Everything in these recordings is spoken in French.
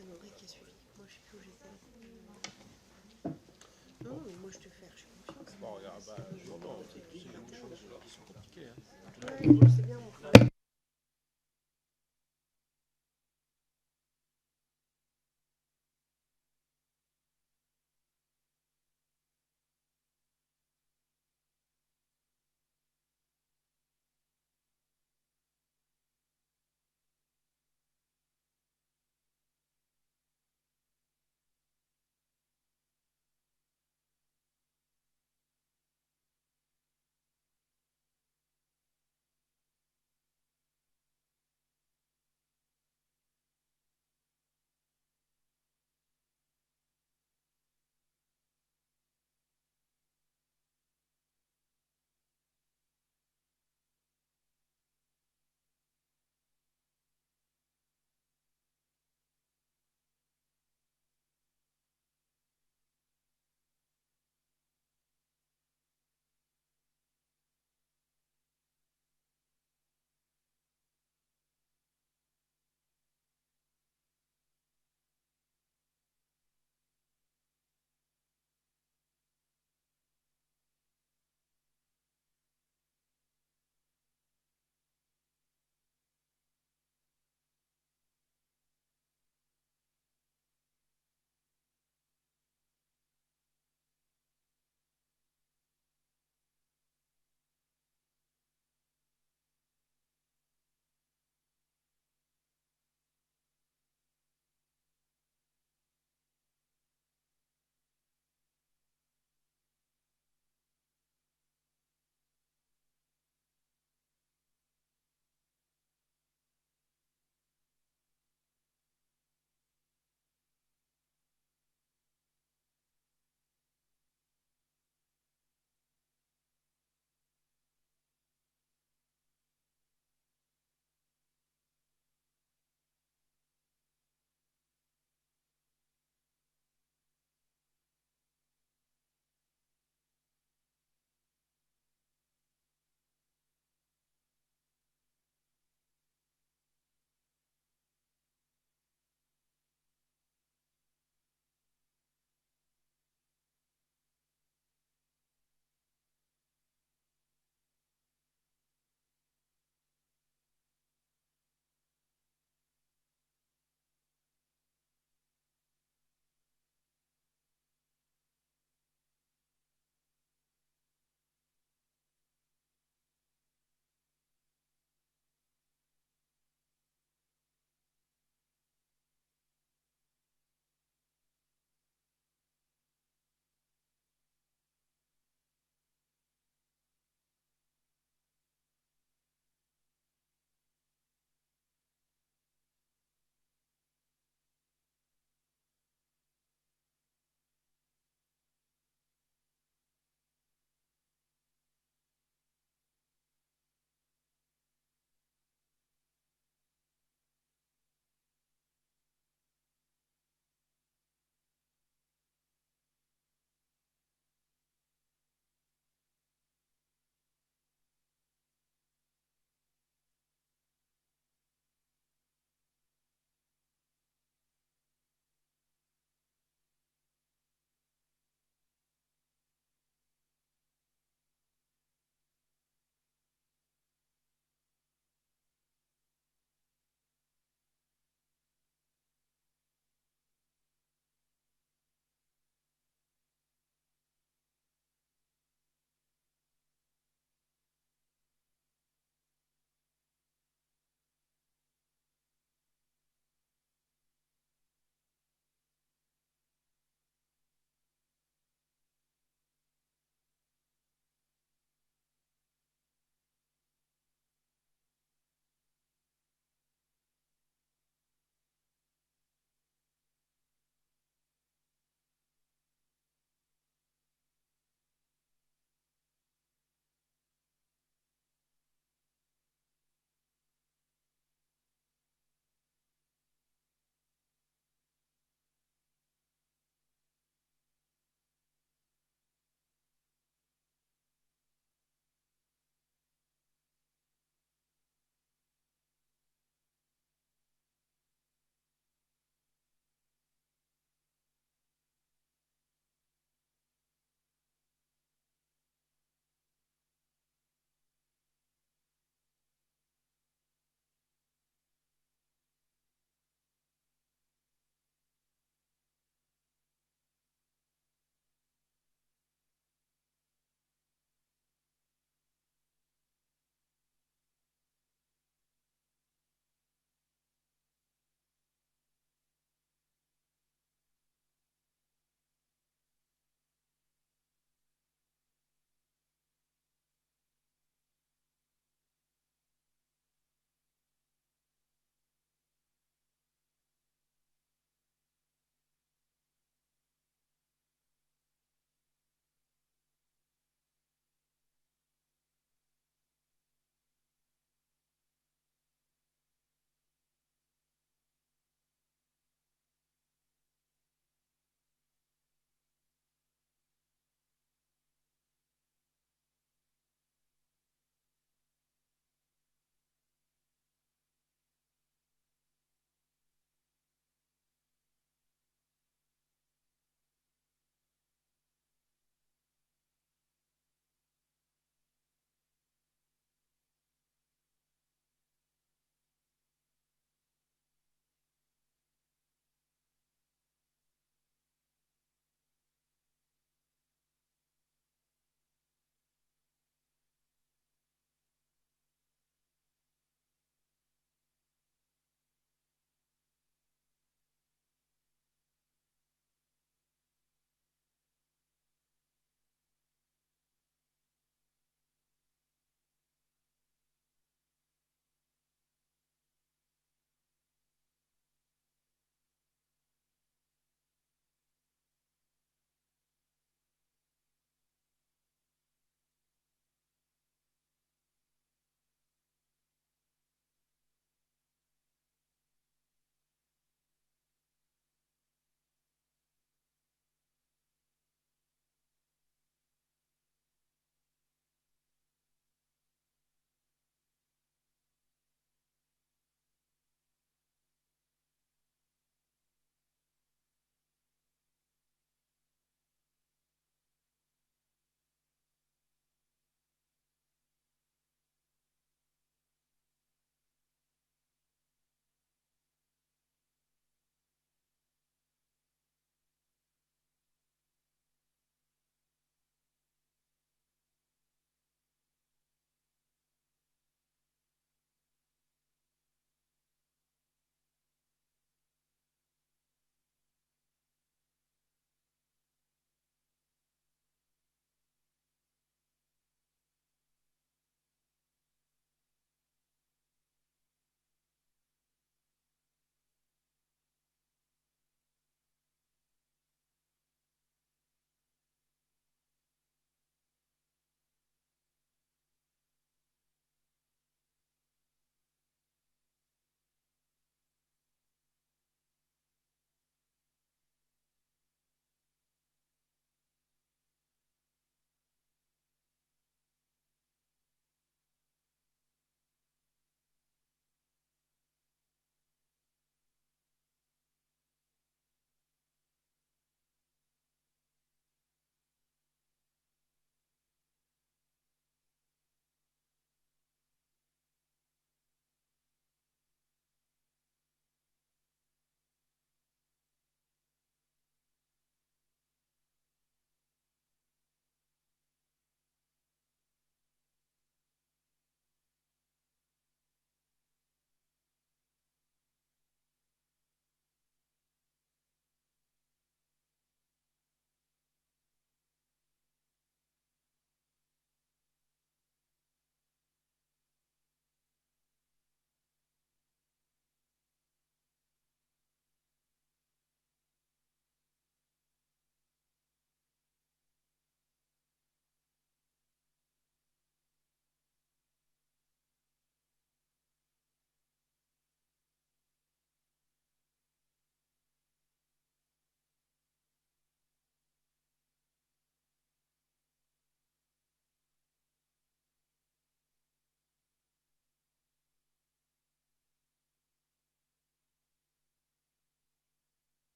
c'est Audrey qui a suivi. Moi, je sais plus où j'étais. Non, non, mais moi, je te fais, je suis confiance. Bon, regarde, bah, non, non, c'est des choses qui sont compliquées. Hein. Ouais, je sais bien, mon frère.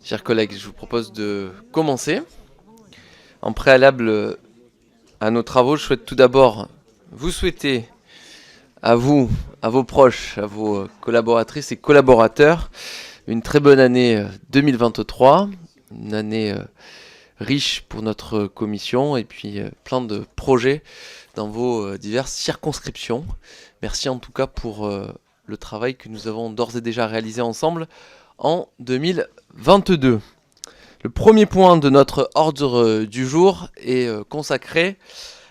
Chers collègues, je vous propose de commencer. En préalable à nos travaux, je souhaite tout d'abord vous souhaiter à vous, à vos proches, à vos collaboratrices et collaborateurs, une très bonne année 2023, une année riche pour notre commission et puis plein de projets dans vos diverses circonscriptions. Merci en tout cas pour le travail que nous avons d'ores et déjà réalisé ensemble en 2022. Le premier point de notre ordre du jour est consacré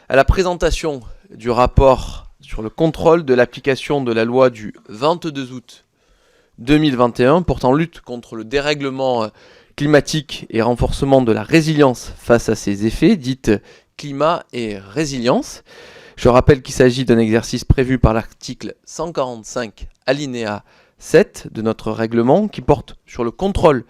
à la présentation du rapport sur le contrôle de l'application de la loi du 22 août 2021 portant lutte contre le dérèglement climatique et renforcement de la résilience face à ses effets, dite climat et résilience. Je rappelle qu'il s'agit d'un exercice prévu par l'article 145 alinéa 7 de notre règlement qui porte sur le contrôle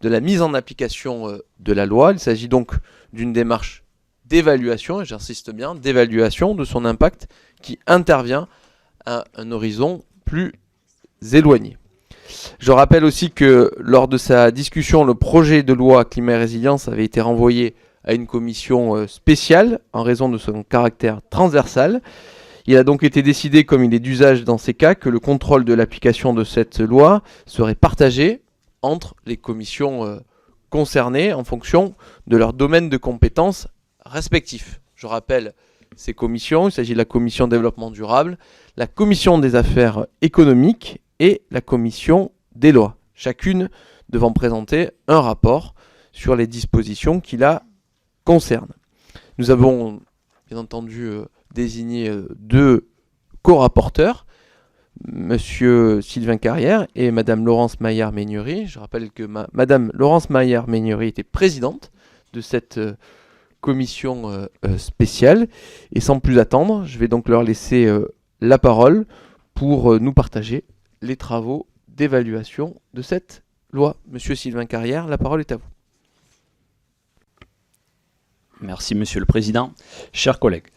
de la mise en application de la loi. Il s'agit donc d'une démarche d'évaluation, et j'insiste bien, d'évaluation de son impact qui intervient à un horizon plus éloigné. Je rappelle aussi que lors de sa discussion, le projet de loi climat et résilience avait été renvoyé à une commission spéciale en raison de son caractère transversal. Il a donc été décidé, comme il est d'usage dans ces cas, que le contrôle de l'application de cette loi serait partagé entre les commissions concernées en fonction de leur domaine de compétences respectifs. Je rappelle ces commissions, il s'agit de la commission développement durable, la commission des affaires économiques et la commission des lois, chacune devant présenter un rapport sur les dispositions qui la concernent. Nous avons bien entendu désigné deux co-rapporteurs, Monsieur Sylvain Carrière et Madame Laurence Maillard-Meignery. Je rappelle que Madame Laurence Maillard-Meignery était présidente de cette commission spéciale. Et sans plus attendre, je vais donc leur laisser la parole pour nous partager les travaux d'évaluation de cette loi. Monsieur Sylvain Carrière, la parole est à vous. Merci Monsieur le Président. Chers collègues,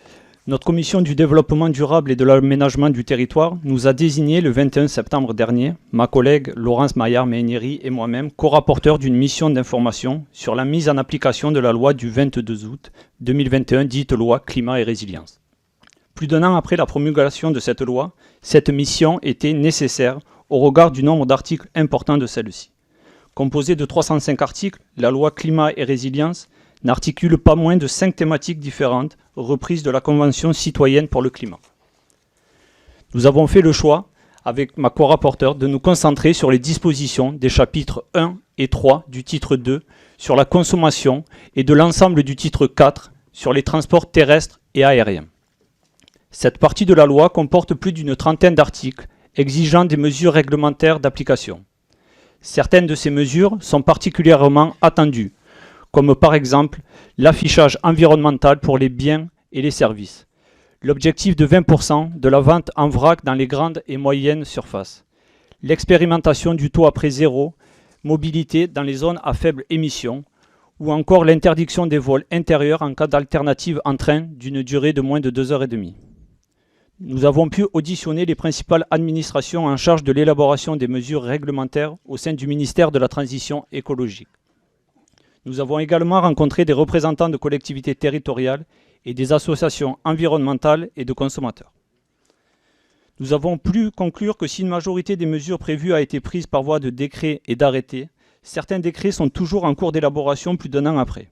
notre commission du développement durable et de l'aménagement du territoire nous a désigné le 21 septembre dernier, ma collègue Laurence Maillard-Meignery et moi-même, co-rapporteurs d'une mission d'information sur la mise en application de la loi du 22 août 2021, dite loi climat et résilience. Plus d'un an après la promulgation de cette loi, cette mission était nécessaire au regard du nombre d'articles importants de celle-ci. Composée de 305 articles, la loi climat et résilience n'articule pas moins de 5 thématiques différentes reprises de la Convention citoyenne pour le climat. Nous avons fait le choix, avec ma co-rapporteure, de nous concentrer sur les dispositions des chapitres 1 et 3 du titre 2 sur la consommation et de l'ensemble du titre 4 sur les transports terrestres et aériens. Cette partie de la loi comporte plus d'une trentaine d'articles exigeant des mesures réglementaires d'application. Certaines de ces mesures sont particulièrement attendues, comme par exemple l'affichage environnemental pour les biens et les services, l'objectif de 20% de la vente en vrac dans les grandes et moyennes surfaces, l'expérimentation du taux après zéro, mobilité dans les zones à faible émission, ou encore l'interdiction des vols intérieurs en cas d'alternative en train d'une durée de moins de 2h30. Nous avons pu auditionner les principales administrations en charge de l'élaboration des mesures réglementaires au sein du ministère de la Transition écologique. Nous avons également rencontré des représentants de collectivités territoriales et des associations environnementales et de consommateurs. Nous avons pu conclure que si une majorité des mesures prévues a été prise par voie de décret et d'arrêté, certains décrets sont toujours en cours d'élaboration plus d'un an après.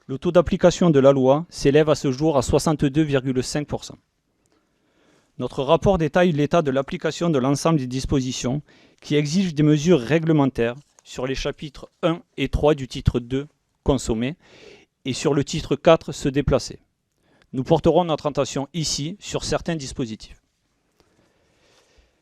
Le taux d'application de la loi s'élève à ce jour à 62,5%. Notre rapport détaille l'état de l'application de l'ensemble des dispositions qui exigent des mesures réglementaires sur les chapitres 1 et 3 du titre 2, consommer, et sur le titre 4, se déplacer. Nous porterons notre attention ici sur certains dispositifs.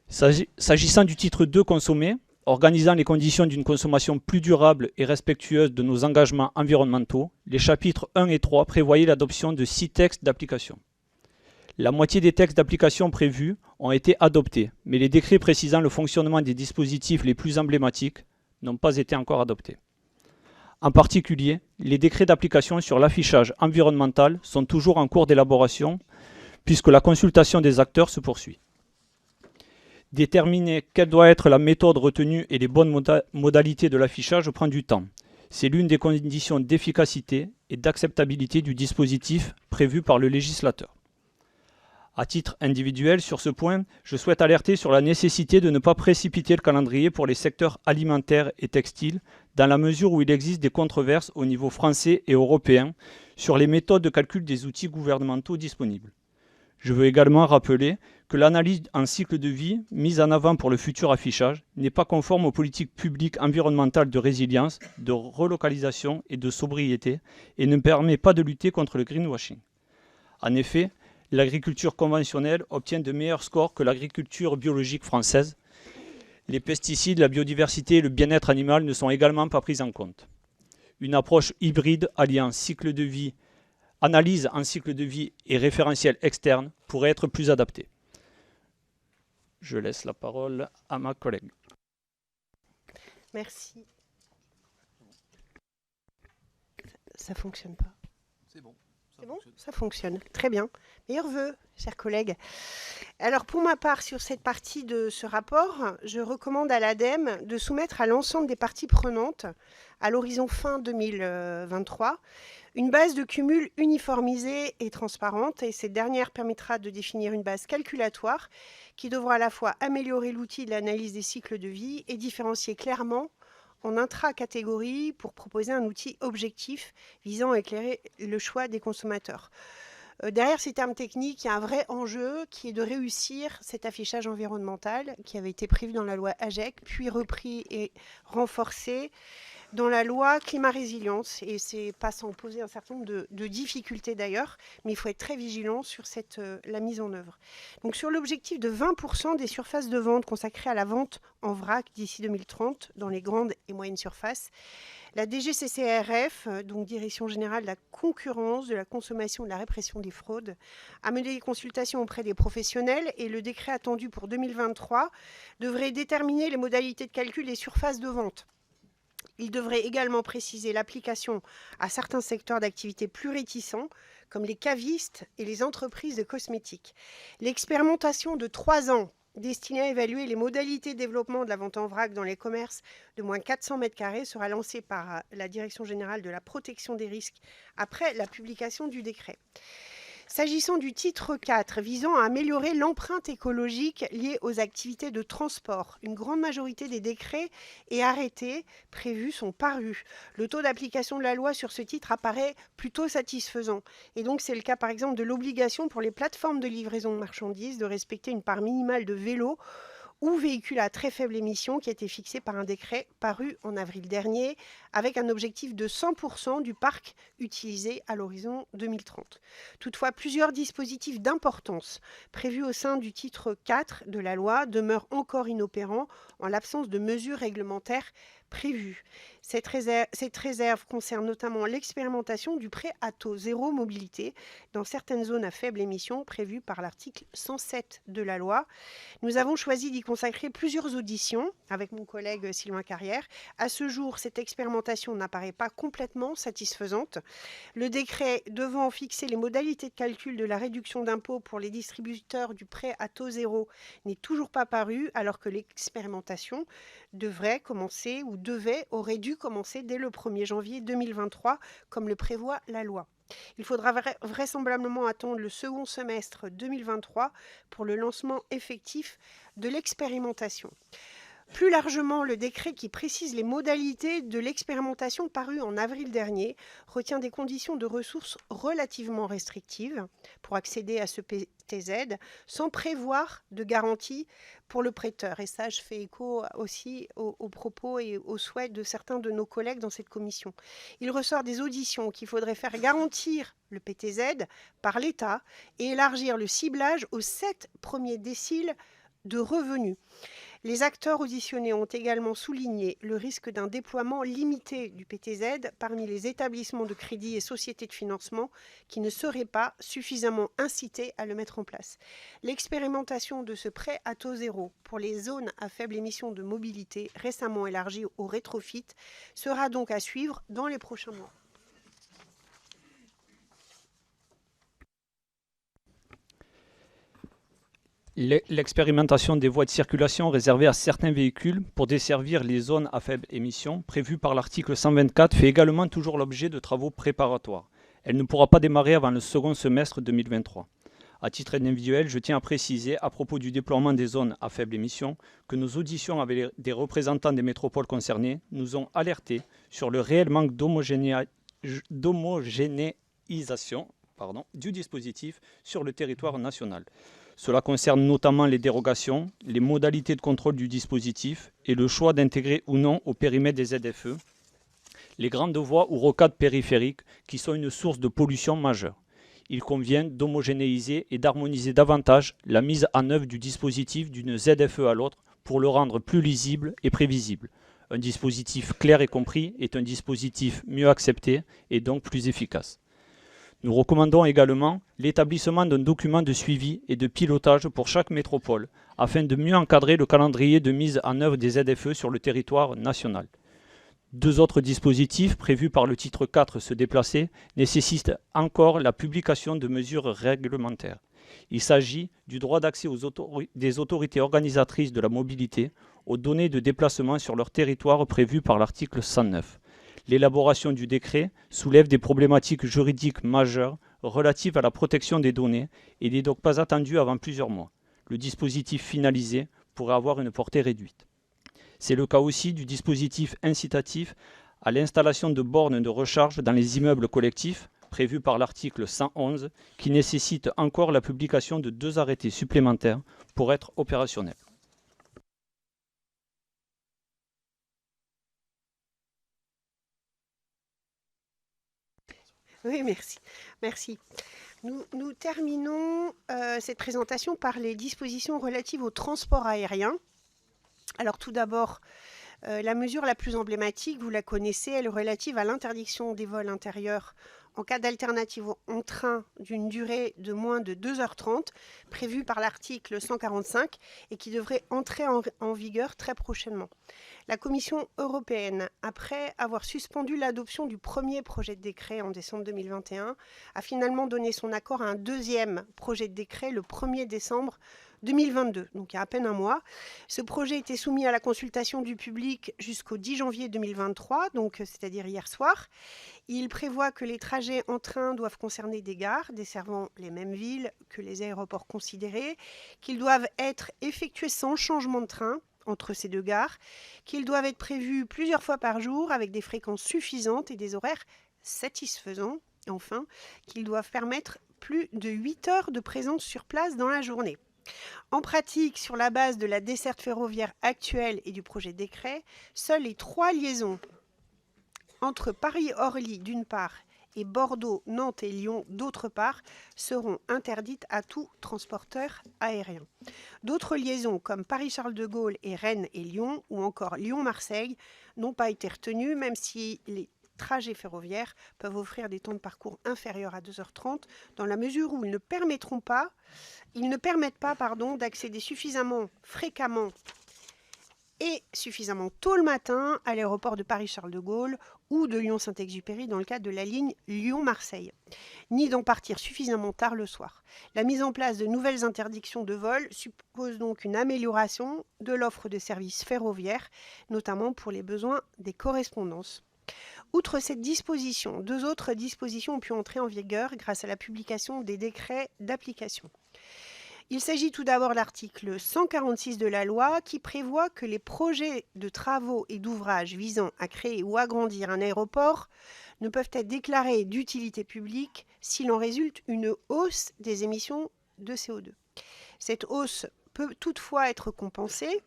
S'agissant du titre 2, consommer, organisant les conditions d'une consommation plus durable et respectueuse de nos engagements environnementaux, les chapitres 1 et 3 prévoyaient l'adoption de 6 textes d'application. La moitié des textes d'application prévus ont été adoptés, mais les décrets précisant le fonctionnement des dispositifs les plus emblématiques n'ont pas été encore adoptés. En particulier, les décrets d'application sur l'affichage environnemental sont toujours en cours d'élaboration puisque la consultation des acteurs se poursuit. Déterminer quelle doit être la méthode retenue et les bonnes modalités de l'affichage prend du temps. C'est l'une des conditions d'efficacité et d'acceptabilité du dispositif prévu par le législateur. À titre individuel, sur ce point, je souhaite alerter sur la nécessité de ne pas précipiter le calendrier pour les secteurs alimentaires et textiles, dans la mesure où il existe des controverses au niveau français et européen sur les méthodes de calcul des outils gouvernementaux disponibles. Je veux également rappeler que l'analyse en cycle de vie mise en avant pour le futur affichage n'est pas conforme aux politiques publiques environnementales de résilience, de relocalisation et de sobriété et ne permet pas de lutter contre le greenwashing. En effet, l'agriculture conventionnelle obtient de meilleurs scores que l'agriculture biologique française. Les pesticides, la biodiversité et le bien-être animal ne sont également pas pris en compte. Une approche hybride alliant cycle de vie, analyse en cycle de vie et référentiel externe pourrait être plus adaptée. Je laisse la parole à ma collègue. Merci. Ça fonctionne pas. C'est bon. C'est bon, ça fonctionne. Très bien. Meilleurs vœux, chers collègues. Alors, pour ma part, sur cette partie de ce rapport, je recommande à l'ADEME de soumettre à l'ensemble des parties prenantes, à l'horizon fin 2023, une base de cumul uniformisée et transparente. Et cette dernière permettra de définir une base calculatoire qui devra à la fois améliorer l'outil de l'analyse des cycles de vie et différencier clairement en intra-catégorie pour proposer un outil objectif visant à éclairer le choix des consommateurs. Derrière ces termes techniques, il y a un vrai enjeu qui est de réussir cet affichage environnemental qui avait été prévu dans la loi AGEC, puis repris et renforcé dans la loi climat résilience. Et c'est pas sans poser un certain nombre de difficultés d'ailleurs, mais il faut être très vigilant sur la mise en œuvre. Donc sur l'objectif de 20% des surfaces de vente consacrées à la vente en vrac d'ici 2030 dans les grandes et moyennes surfaces, la DGCCRF, donc Direction générale de la concurrence, de la consommation et de la répression des fraudes, a mené des consultations auprès des professionnels et le décret attendu pour 2023 devrait déterminer les modalités de calcul des surfaces de vente. Il devrait également préciser l'application à certains secteurs d'activité plus réticents, comme les cavistes et les entreprises de cosmétiques. L'expérimentation de 3 ans destinée à évaluer les modalités de développement de la vente en vrac dans les commerces de moins 400 m² sera lancée par la Direction générale de la protection des risques après la publication du décret. S'agissant du titre 4, visant à améliorer l'empreinte écologique liée aux activités de transport, une grande majorité des décrets et arrêtés prévus sont parus. Le taux d'application de la loi sur ce titre apparaît plutôt satisfaisant. Et donc c'est le cas par exemple de l'obligation pour les plateformes de livraison de marchandises de respecter une part minimale de vélos ou véhicules à très faible émission qui a été fixé par un décret paru en avril dernier avec un objectif de 100% du parc utilisé à l'horizon 2030. Toutefois, plusieurs dispositifs d'importance prévus au sein du titre 4 de la loi demeurent encore inopérants en l'absence de mesures réglementaires prévues. Cette réserve concerne notamment l'expérimentation du prêt à taux zéro mobilité dans certaines zones à faible émission prévues par l'article 107 de la loi. Nous avons choisi d'y consacrer plusieurs auditions avec mon collègue Sylvain Carrière. À ce jour, cette expérimentation n'apparaît pas complètement satisfaisante. Le décret devant fixer les modalités de calcul de la réduction d'impôt pour les distributeurs du prêt à taux zéro n'est toujours pas paru, alors que l'expérimentation aurait dû commencer dès le 1er janvier 2023, comme le prévoit la loi. Il faudra vraisemblablement attendre le second semestre 2023 pour le lancement effectif de l'expérimentation. Plus largement, le décret qui précise les modalités de l'expérimentation paru en avril dernier retient des conditions de ressources relativement restrictives pour accéder à ce PTZ, sans prévoir de garantie pour le prêteur. Et ça, je fais écho aussi aux propos et aux souhaits de certains de nos collègues dans cette commission. Il ressort des auditions qu'il faudrait faire garantir le PTZ par l'État et élargir le ciblage aux 7 premiers déciles de revenus. Les acteurs auditionnés ont également souligné le risque d'un déploiement limité du PTZ parmi les établissements de crédit et sociétés de financement qui ne seraient pas suffisamment incités à le mettre en place. L'expérimentation de ce prêt à taux zéro pour les zones à faible émission de mobilité, récemment élargie au rétrofit, sera donc à suivre dans les prochains mois. L'expérimentation des voies de circulation réservées à certains véhicules pour desservir les zones à faible émission prévues par l'article 124 fait également toujours l'objet de travaux préparatoires. Elle ne pourra pas démarrer avant le second semestre 2023. À titre individuel, je tiens à préciser à propos du déploiement des zones à faible émission que nos auditions avec des représentants des métropoles concernées nous ont alertés sur le réel manque d'homogénéisation du dispositif sur le territoire national. Cela concerne notamment les dérogations, les modalités de contrôle du dispositif et le choix d'intégrer ou non au périmètre des ZFE les grandes voies ou rocades périphériques qui sont une source de pollution majeure. Il convient d'homogénéiser et d'harmoniser davantage la mise en œuvre du dispositif d'une ZFE à l'autre pour le rendre plus lisible et prévisible. Un dispositif clair et compris est un dispositif mieux accepté et donc plus efficace. Nous recommandons également l'établissement d'un document de suivi et de pilotage pour chaque métropole, afin de mieux encadrer le calendrier de mise en œuvre des ZFE sur le territoire national. Deux autres dispositifs prévus par le titre 4 se déplacer nécessitent encore la publication de mesures réglementaires. Il s'agit du droit d'accès des autorités organisatrices de la mobilité aux données de déplacement sur leur territoire prévues par l'article 109. L'élaboration du décret soulève des problématiques juridiques majeures relatives à la protection des données et n'est donc pas attendue avant plusieurs mois. Le dispositif finalisé pourrait avoir une portée réduite. C'est le cas aussi du dispositif incitatif à l'installation de bornes de recharge dans les immeubles collectifs, prévu par l'article 111, qui nécessite encore la publication de 2 arrêtés supplémentaires pour être opérationnels. Oui, merci. Merci. Nous terminons cette présentation par les dispositions relatives au transport aérien. Alors tout d'abord, la mesure la plus emblématique, vous la connaissez, elle est relative à l'interdiction des vols intérieurs en cas d'alternative en train d'une durée de moins de 2h30, prévue par l'article 145 et qui devrait entrer en vigueur très prochainement. La Commission européenne, après avoir suspendu l'adoption du premier projet de décret en décembre 2021, a finalement donné son accord à un deuxième projet de décret le 1er décembre 2022, donc il y a à peine un mois. Ce projet était soumis à la consultation du public jusqu'au 10 janvier 2023, donc c'est-à-dire hier soir. Il prévoit que les trajets en train doivent concerner des gares desservant les mêmes villes que les aéroports considérés, qu'ils doivent être effectués sans changement de train entre ces deux gares, qu'ils doivent être prévus plusieurs fois par jour avec des fréquences suffisantes et des horaires satisfaisants, et enfin, qu'ils doivent permettre plus de 8 heures de présence sur place dans la journée. En pratique, sur la base de la desserte ferroviaire actuelle et du projet de décret, seules les 3 liaisons entre Paris-Orly d'une part et Bordeaux, Nantes et Lyon d'autre part seront interdites à tout transporteur aérien. D'autres liaisons comme Paris-Charles de Gaulle et Rennes et Lyon ou encore Lyon-Marseille n'ont pas été retenues, même si les trajets ferroviaires peuvent offrir des temps de parcours inférieurs à 2h30 dans la mesure où ils ne permettent pas d'accéder suffisamment fréquemment et suffisamment tôt le matin à l'aéroport de Paris-Charles de Gaulle ou de Lyon-Saint-Exupéry dans le cadre de la ligne Lyon-Marseille, ni d'en partir suffisamment tard le soir. La mise en place de nouvelles interdictions de vol suppose donc une amélioration de l'offre de services ferroviaires, notamment pour les besoins des correspondances. Outre cette disposition, 2 autres dispositions ont pu entrer en vigueur grâce à la publication des décrets d'application. Il s'agit tout d'abord de l'article 146 de la loi qui prévoit que les projets de travaux et d'ouvrages visant à créer ou agrandir un aéroport ne peuvent être déclarés d'utilité publique s'il en résulte une hausse des émissions de CO2. Cette hausse peut toutefois être compensée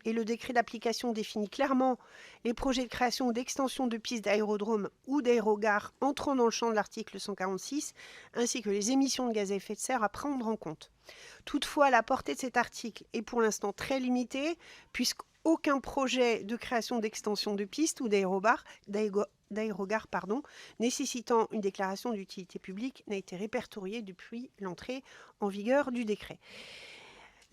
et le décret d'application définit clairement les projets de création ou d'extension de pistes d'aérodromes ou d'aérogares entrant dans le champ de l'article 146, ainsi que les émissions de gaz à effet de serre à prendre en compte. Toutefois, la portée de cet article est pour l'instant très limitée, puisqu'aucun projet de création d'extension de pistes ou d'aérogares nécessitant une déclaration d'utilité publique n'a été répertorié depuis l'entrée en vigueur du décret.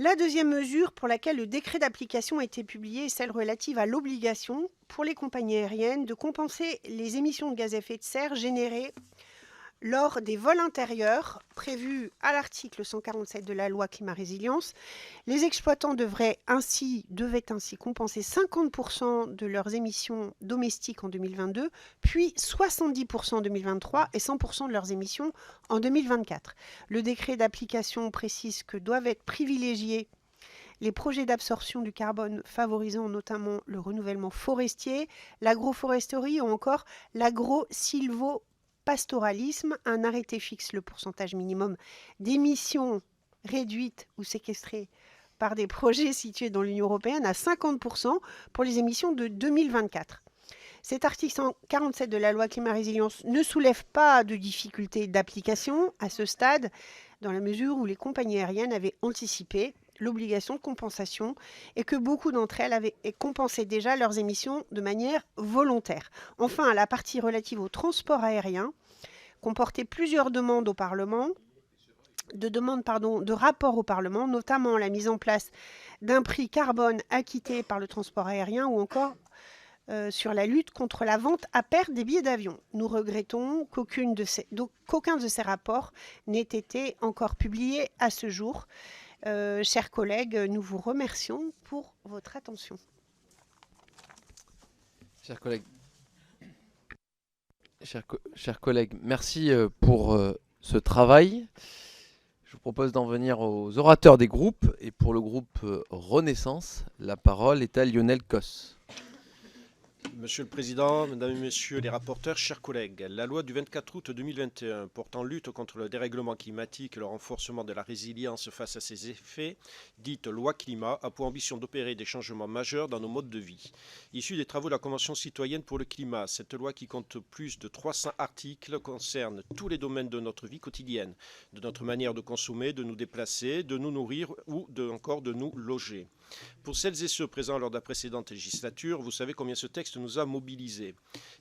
La deuxième mesure pour laquelle le décret d'application a été publié est celle relative à l'obligation pour les compagnies aériennes de compenser les émissions de gaz à effet de serre générées lors des vols intérieurs prévus à l'article 147 de la loi Climat Résilience, les exploitants devaient ainsi compenser 50% de leurs émissions domestiques en 2022, puis 70% en 2023 et 100% de leurs émissions en 2024. Le décret d'application précise que doivent être privilégiés les projets d'absorption du carbone favorisant notamment le renouvellement forestier, l'agroforesterie ou encore l'agro-sylvo-pastoralisme. Un arrêté fixe le pourcentage minimum d'émissions réduites ou séquestrées par des projets situés dans l'Union européenne à 50% pour les émissions de 2024. Cet article 147 de la loi Climat Résilience ne soulève pas de difficultés d'application à ce stade, dans la mesure où les compagnies aériennes avaient anticipé l'obligation de compensation et que beaucoup d'entre elles avaient compensé déjà leurs émissions de manière volontaire. Enfin, la partie relative au transport aérien comportait plusieurs demandes au Parlement, de rapport au Parlement, notamment la mise en place d'un prix carbone acquitté par le transport aérien ou encore sur la lutte contre la vente à perte des billets d'avion. Nous regrettons qu'aucun de ces rapports n'ait été encore publié à ce jour. Chers collègues, nous vous remercions pour votre attention. Chers collègues, merci pour ce travail. Je vous propose d'en venir aux orateurs des groupes. Et pour le groupe Renaissance, la parole est à Lionel Cos. Monsieur le Président, Mesdames et Messieurs les rapporteurs, chers collègues, la loi du 24 août 2021 portant lutte contre le dérèglement climatique et le renforcement de la résilience face à ses effets, dite loi climat, a pour ambition d'opérer des changements majeurs dans nos modes de vie. Issue des travaux de la Convention citoyenne pour le climat, cette loi qui compte plus de 300 articles concerne tous les domaines de notre vie quotidienne, de notre manière de consommer, de nous déplacer, de nous nourrir ou encore de nous loger. Pour celles et ceux présents lors de la précédente législature, vous savez combien ce texte nous a mobilisés.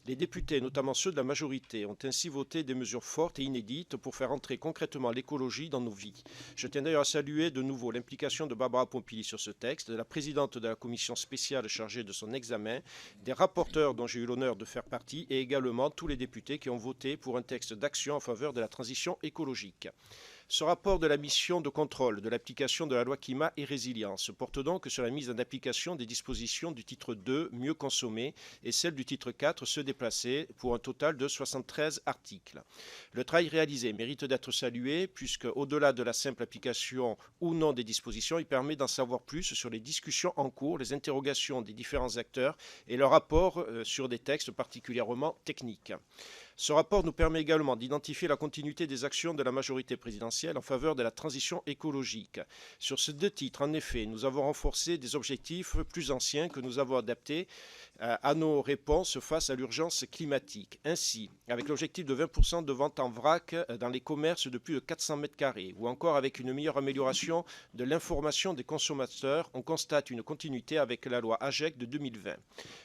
Les députés, notamment ceux de la majorité, ont ainsi voté des mesures fortes et inédites pour faire entrer concrètement l'écologie dans nos vies. Je tiens d'ailleurs à saluer de nouveau l'implication de Barbara Pompili sur ce texte, de la présidente de la commission spéciale chargée de son examen, des rapporteurs dont j'ai eu l'honneur de faire partie et également tous les députés qui ont voté pour un texte d'action en faveur de la transition écologique. Ce rapport de la mission de contrôle de l'application de la loi climat et résilience porte donc sur la mise en application des dispositions du titre 2, mieux consommer, et celle du titre 4, se déplacer, pour un total de 73 articles. Le travail réalisé mérite d'être salué, puisque au-delà de la simple application ou non des dispositions, il permet d'en savoir plus sur les discussions en cours, les interrogations des différents acteurs et leur rapport sur des textes particulièrement techniques. Ce rapport nous permet également d'identifier la continuité des actions de la majorité présidentielle en faveur de la transition écologique. Sur ces deux titres, en effet, nous avons renforcé des objectifs plus anciens que nous avons adaptés à nos réponses face à l'urgence climatique. Ainsi, avec l'objectif de 20% de vente en vrac dans les commerces de plus de 400 mètres carrés, ou encore avec une meilleure amélioration de l'information des consommateurs, on constate une continuité avec la loi AGEC de 2020.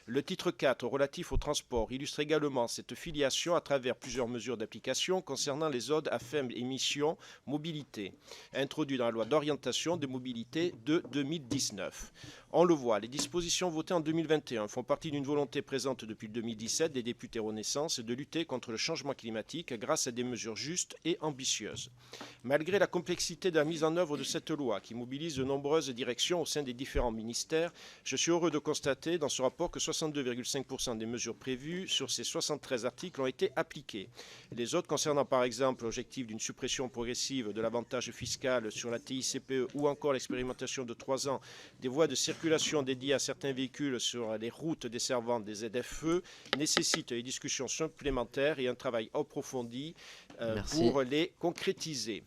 Le titre 4, relatif au transport, illustre également cette filiation à travers plusieurs mesures d'application concernant les zones à faible émission mobilité, introduit dans la loi d'orientation des mobilités de 2019. On le voit, les dispositions votées en 2021 font partie d'une volonté présente depuis 2017 des députés Renaissance de lutter contre le changement climatique grâce à des mesures justes et ambitieuses. Malgré la complexité de la mise en œuvre de cette loi qui mobilise de nombreuses directions au sein des différents ministères, je suis heureux de constater dans ce rapport que 62,5% des mesures prévues sur ces 73 articles ont été appliquées. Les autres concernant par exemple l'objectif d'une suppression progressive de l'avantage fiscal sur la TICPE ou encore l'expérimentation de 3 ans des voies de circulation dédiées à certains véhicules sur les routes desservant des ZFE nécessitent des discussions supplémentaires et un travail approfondi pour les concrétiser.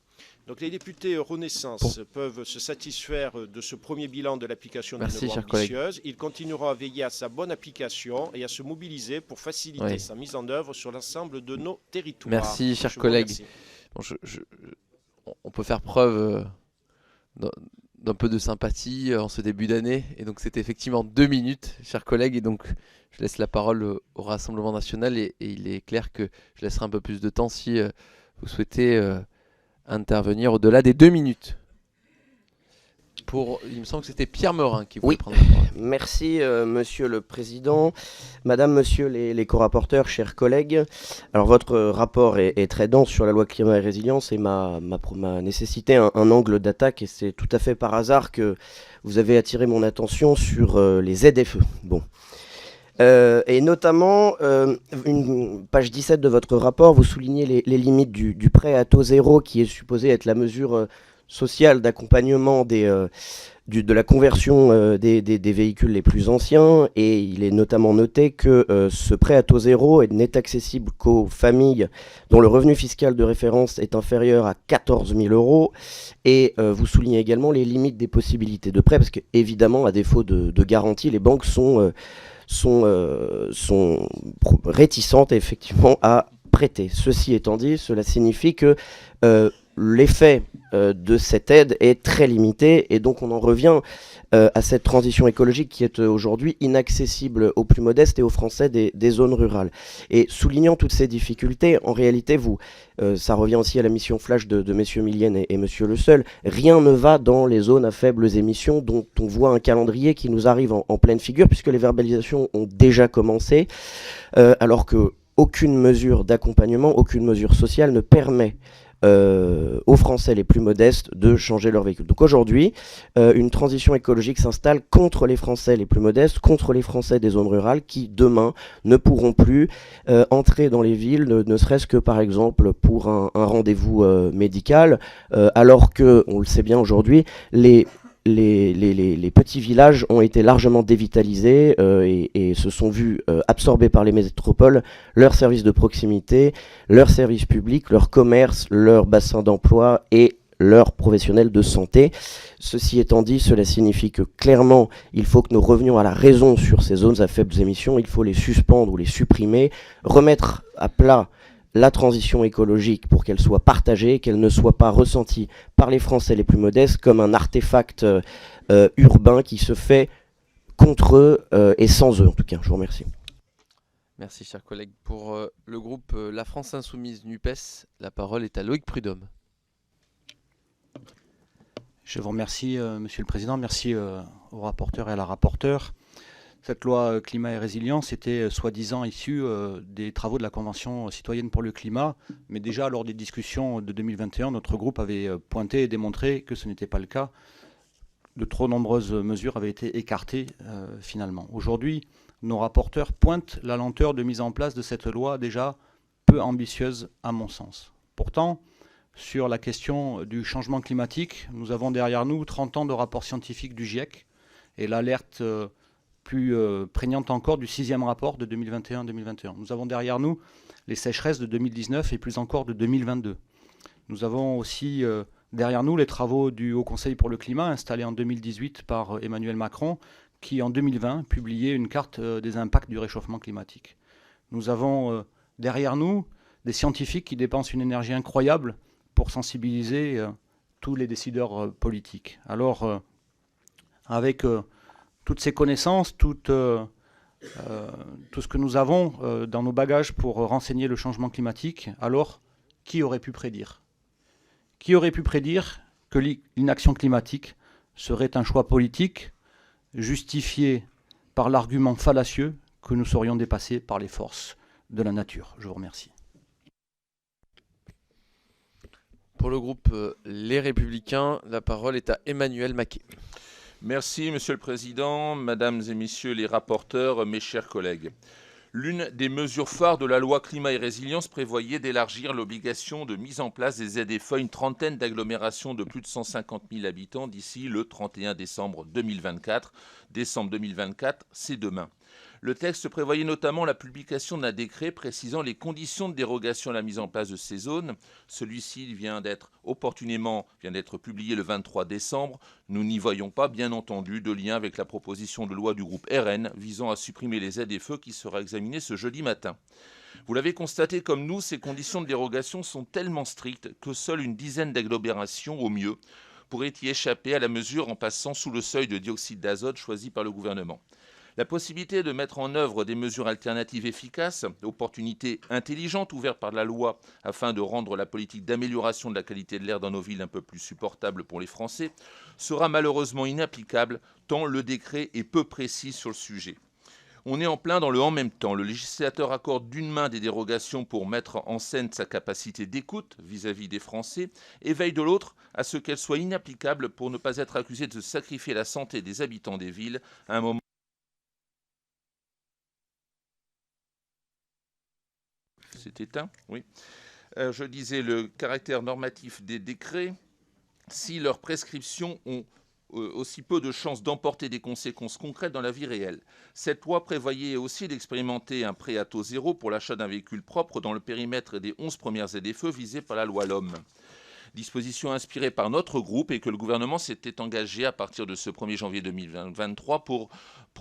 Donc les députés Renaissance peuvent se satisfaire de ce premier bilan de l'application d'une loi ambitieuse. Ils continueront à veiller à sa bonne application et à se mobiliser pour faciliter sa mise en œuvre sur l'ensemble de nos territoires. Merci, chers collègues. Bon, on peut faire preuve d'un peu de sympathie en ce début d'année. Et donc c'était effectivement 2 minutes, chers collègues. Et donc je laisse la parole au Rassemblement national. Et il est clair que je laisserai un peu plus de temps si vous souhaitez intervenir au-delà des 2 minutes. Il me semble que c'était Pierre Meurin qui voulait Oui. prendre la parole. Merci, Monsieur le Président, Madame, Monsieur les co-rapporteurs, chers collègues. Alors, votre rapport est très dense sur la loi climat et résilience et m'a nécessité un angle d'attaque, et c'est tout à fait par hasard que vous avez attiré mon attention sur les ZFE. Bon. Et notamment, page 17 de votre rapport, vous soulignez les limites du prêt à taux zéro, qui est supposé être la mesure sociale d'accompagnement de la conversion des véhicules les plus anciens, et il est notamment noté que ce prêt à taux zéro n'est accessible qu'aux familles dont le revenu fiscal de référence est inférieur à 14 000 euros, et vous soulignez également les limites des possibilités de prêt, parce qu'évidemment, à défaut de garantie, les banques sont réticentes effectivement à prêter. Ceci étant dit, cela signifie que l'effet de cette aide est très limité, et donc on en revient à cette transition écologique qui est aujourd'hui inaccessible aux plus modestes et aux Français des zones rurales. Et soulignant toutes ces difficultés, en réalité, ça revient aussi à la mission flash de messieurs Millienne et monsieur Le Seul, rien ne va dans les zones à faibles émissions, dont on voit un calendrier qui nous arrive en pleine figure, puisque les verbalisations ont déjà commencé, alors que aucune mesure d'accompagnement, aucune mesure sociale ne permet aux Français les plus modestes de changer leur véhicule. Donc aujourd'hui, une transition écologique s'installe contre les Français les plus modestes, contre les Français des zones rurales qui, demain, ne pourront plus entrer dans les villes, ne serait-ce que, par exemple, pour un rendez-vous médical, alors que, on le sait bien aujourd'hui, les petits villages ont été largement dévitalisés et se sont vus absorbés par les métropoles, leurs services de proximité, leurs services publics, leur commerce, leur bassin d'emploi et leurs professionnels de santé. Ceci étant dit, cela signifie que clairement, il faut que nous revenions à la raison sur ces zones à faibles émissions, il faut les suspendre ou les supprimer, remettre à plat la transition écologique pour qu'elle soit partagée, qu'elle ne soit pas ressentie par les Français les plus modestes comme un artefact urbain qui se fait contre eux et sans eux en tout cas. Je vous remercie. Merci, chers collègues. Pour le groupe La France Insoumise NUPES, la parole est à Loïc Prudhomme. Je vous remercie, Monsieur le Président. Merci au rapporteur et à la rapporteure. Cette loi climat et résilience était soi-disant issue des travaux de la Convention citoyenne pour le climat, mais déjà lors des discussions de 2021, notre groupe avait pointé et démontré que ce n'était pas le cas. De trop nombreuses mesures avaient été écartées finalement. Aujourd'hui, nos rapporteurs pointent la lenteur de mise en place de cette loi déjà peu ambitieuse à mon sens. Pourtant, sur la question du changement climatique, nous avons derrière nous 30 ans de rapports scientifiques du GIEC et l'alerte plus prégnante encore du 6e rapport de 2021-2021. Nous avons derrière nous les sécheresses de 2019 et plus encore de 2022. Nous avons aussi derrière nous les travaux du Haut Conseil pour le climat installé en 2018 par Emmanuel Macron qui en 2020 publiait une carte des impacts du réchauffement climatique. Nous avons derrière nous des scientifiques qui dépensent une énergie incroyable pour sensibiliser tous les décideurs politiques. Alors, avec toutes ces connaissances, tout ce que nous avons dans nos bagages pour renseigner le changement climatique, alors qui aurait pu prédire ? Qui aurait pu prédire que l'inaction climatique serait un choix politique justifié par l'argument fallacieux que nous serions dépassés par les forces de la nature ? Je vous remercie. Pour le groupe Les Républicains, la parole est à Emmanuel Maquet. Merci, Monsieur le Président, Mesdames et Messieurs les rapporteurs, mes chers collègues. L'une des mesures phares de la loi climat et résilience prévoyait d'élargir l'obligation de mise en place des ZFE à une trentaine d'agglomérations de plus de 150 000 habitants d'ici le 31 décembre 2024. Décembre 2024, c'est demain. Le texte prévoyait notamment la publication d'un décret précisant les conditions de dérogation à la mise en place de ces zones. Celui-ci vient d'être publié le 23 décembre. Nous n'y voyons pas, bien entendu, de lien avec la proposition de loi du groupe RN visant à supprimer les ZFE qui sera examinée ce jeudi matin. Vous l'avez constaté comme nous, ces conditions de dérogation sont tellement strictes que seule une dizaine d'agglomérations, au mieux, pourraient y échapper à la mesure en passant sous le seuil de dioxyde d'azote choisi par le gouvernement. La possibilité de mettre en œuvre des mesures alternatives efficaces, opportunités intelligentes ouvertes par la loi afin de rendre la politique d'amélioration de la qualité de l'air dans nos villes un peu plus supportable pour les Français, sera malheureusement inapplicable tant le décret est peu précis sur le sujet. On est en plein dans le en même temps. Le législateur accorde d'une main des dérogations pour mettre en scène sa capacité d'écoute vis-à-vis des Français et veille de l'autre à ce qu'elles soient inapplicables pour ne pas être accusé de sacrifier la santé des habitants des villes à un moment. C'est éteint, oui. Je disais le caractère normatif des décrets, si leurs prescriptions ont aussi peu de chances d'emporter des conséquences concrètes dans la vie réelle. Cette loi prévoyait aussi d'expérimenter un prêt à taux zéro pour l'achat d'un véhicule propre dans le périmètre des 11 premières ZFE visées par la loi LOM. Disposition inspirée par notre groupe et que le gouvernement s'était engagé à partir de ce 1er janvier 2023 pour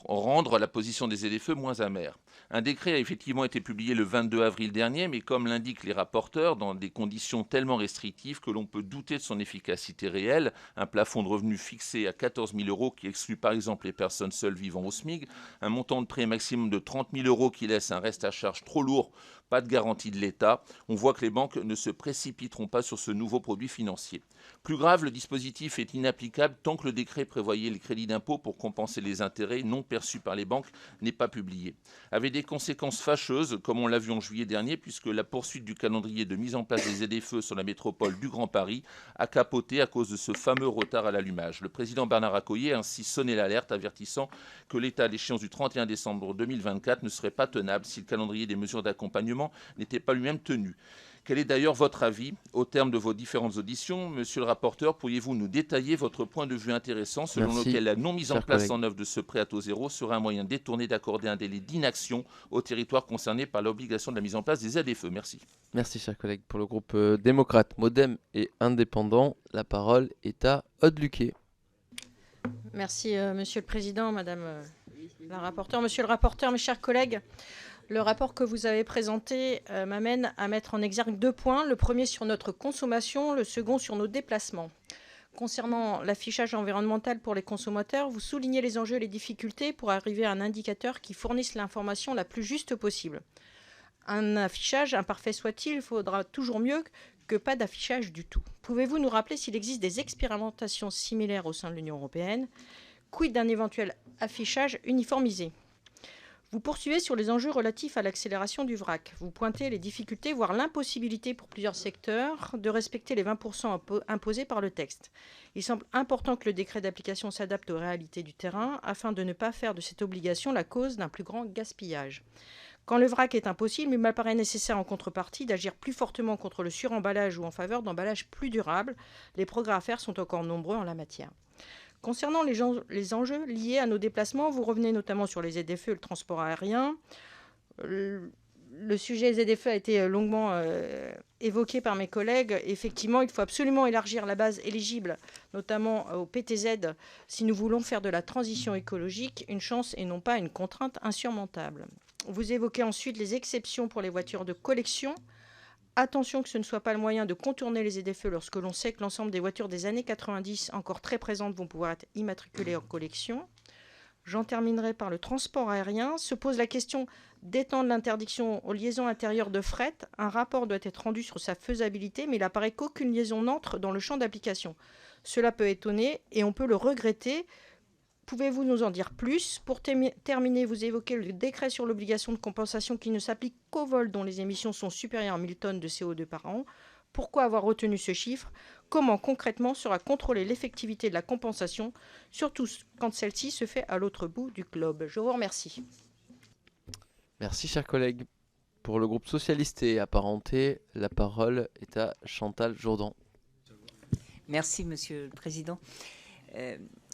rendre la position des ZFE moins amère. Un décret a effectivement été publié le 22 avril dernier, mais comme l'indiquent les rapporteurs, dans des conditions tellement restrictives que l'on peut douter de son efficacité réelle, un plafond de revenus fixé à 14 000 € qui exclut par exemple les personnes seules vivant au SMIC, un montant de prêt maximum de 30 000 € qui laisse un reste à charge trop lourd, pas de garantie de l'État, on voit que les banques ne se précipiteront pas sur ce nouveau produit financier. Plus grave, le dispositif est inapplicable tant que le décret prévoyait les crédits d'impôt pour compenser les intérêts non perçus par les banques n'est pas publié. Avec des conséquences fâcheuses, comme on l'a vu en juillet dernier, puisque la poursuite du calendrier de mise en place des ZFE sur la métropole du Grand Paris a capoté à cause de ce fameux retard à l'allumage. Le président Bernard Accoyer a ainsi sonné l'alerte, avertissant que l'État à l'échéance du 31 décembre 2024 ne serait pas tenable si le calendrier des mesures d'accompagnement n'était pas lui-même tenu. Quel est d'ailleurs votre avis au terme de vos différentes auditions? Monsieur le rapporteur, pourriez-vous nous détailler votre point de vue intéressant selon lequel la non-mise en place en œuvre de ce prêt à taux zéro serait un moyen détourné d'accorder un délai d'inaction aux territoires concernés par l'obligation de la mise en place des ZFE? Merci. Merci, chers collègues. Pour le groupe démocrate, modem et indépendant, la parole est à Aude Luquet. Merci, Monsieur le Président, Madame la rapporteure, Monsieur le rapporteur, mes chers collègues. Le rapport que vous avez présenté m'amène à mettre en exergue 2 points. Le premier sur notre consommation, le second sur nos déplacements. Concernant l'affichage environnemental pour les consommateurs, vous soulignez les enjeux et les difficultés pour arriver à un indicateur qui fournisse l'information la plus juste possible. Un affichage, imparfait soit-il, faudra toujours mieux que pas d'affichage du tout. Pouvez-vous nous rappeler s'il existe des expérimentations similaires au sein de l'Union européenne? Quid d'un éventuel affichage uniformisé? Vous poursuivez sur les enjeux relatifs à l'accélération du vrac. Vous pointez les difficultés, voire l'impossibilité pour plusieurs secteurs de respecter les 20% imposés par le texte. Il semble important que le décret d'application s'adapte aux réalités du terrain afin de ne pas faire de cette obligation la cause d'un plus grand gaspillage. Quand le vrac est impossible, il m'apparaît nécessaire en contrepartie d'agir plus fortement contre le suremballage ou en faveur d'emballages plus durables. Les progrès à faire sont encore nombreux en la matière. Concernant les enjeux liés à nos déplacements, vous revenez notamment sur les ZFE et le transport aérien. Le sujet ZFE a été longuement évoqué par mes collègues. Effectivement, il faut absolument élargir la base éligible, notamment au PTZ, si nous voulons faire de la transition écologique une chance et non pas une contrainte insurmontable. Vous évoquez ensuite les exceptions pour les voitures de collection. Attention que ce ne soit pas le moyen de contourner les ZFE lorsque l'on sait que l'ensemble des voitures des années 90 encore très présentes vont pouvoir être immatriculées en collection. J'en terminerai par le transport aérien. Se pose la question d'étendre l'interdiction aux liaisons intérieures de fret. Un rapport doit être rendu sur sa faisabilité, mais il apparaît qu'aucune liaison n'entre dans le champ d'application. Cela peut étonner et on peut le regretter. Pouvez-vous nous en dire plus? Pour terminer, vous évoquez le décret sur l'obligation de compensation qui ne s'applique qu'aux vols dont les émissions sont supérieures à 1000 tonnes de CO2 par an. Pourquoi avoir retenu ce chiffre? Comment concrètement sera contrôlée l'effectivité de la compensation, surtout quand celle-ci se fait à l'autre bout du globe? Je vous remercie. Merci, chers collègues. Pour le groupe socialiste et apparenté, la parole est à Chantal Jourdan. Merci, Monsieur le Président.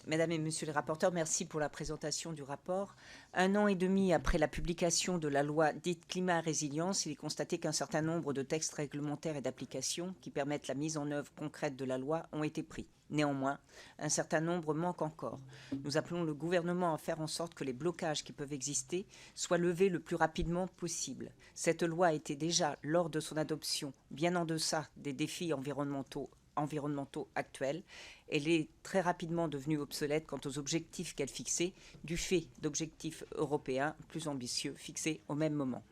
Mesdames et Messieurs les rapporteurs, merci pour la présentation du rapport. 1 an et demi après la publication de la loi dite climat et résilience, il est constaté qu'un certain nombre de textes réglementaires et d'applications qui permettent la mise en œuvre concrète de la loi ont été pris. Néanmoins, un certain nombre manquent encore. Nous appelons le gouvernement à faire en sorte que les blocages qui peuvent exister soient levés le plus rapidement possible. Cette loi était déjà, lors de son adoption, bien en deçà des défis environnementaux environnementaux actuels. Elle est très rapidement devenue obsolète quant aux objectifs qu'elle fixait, du fait d'objectifs européens plus ambitieux fixés au même moment.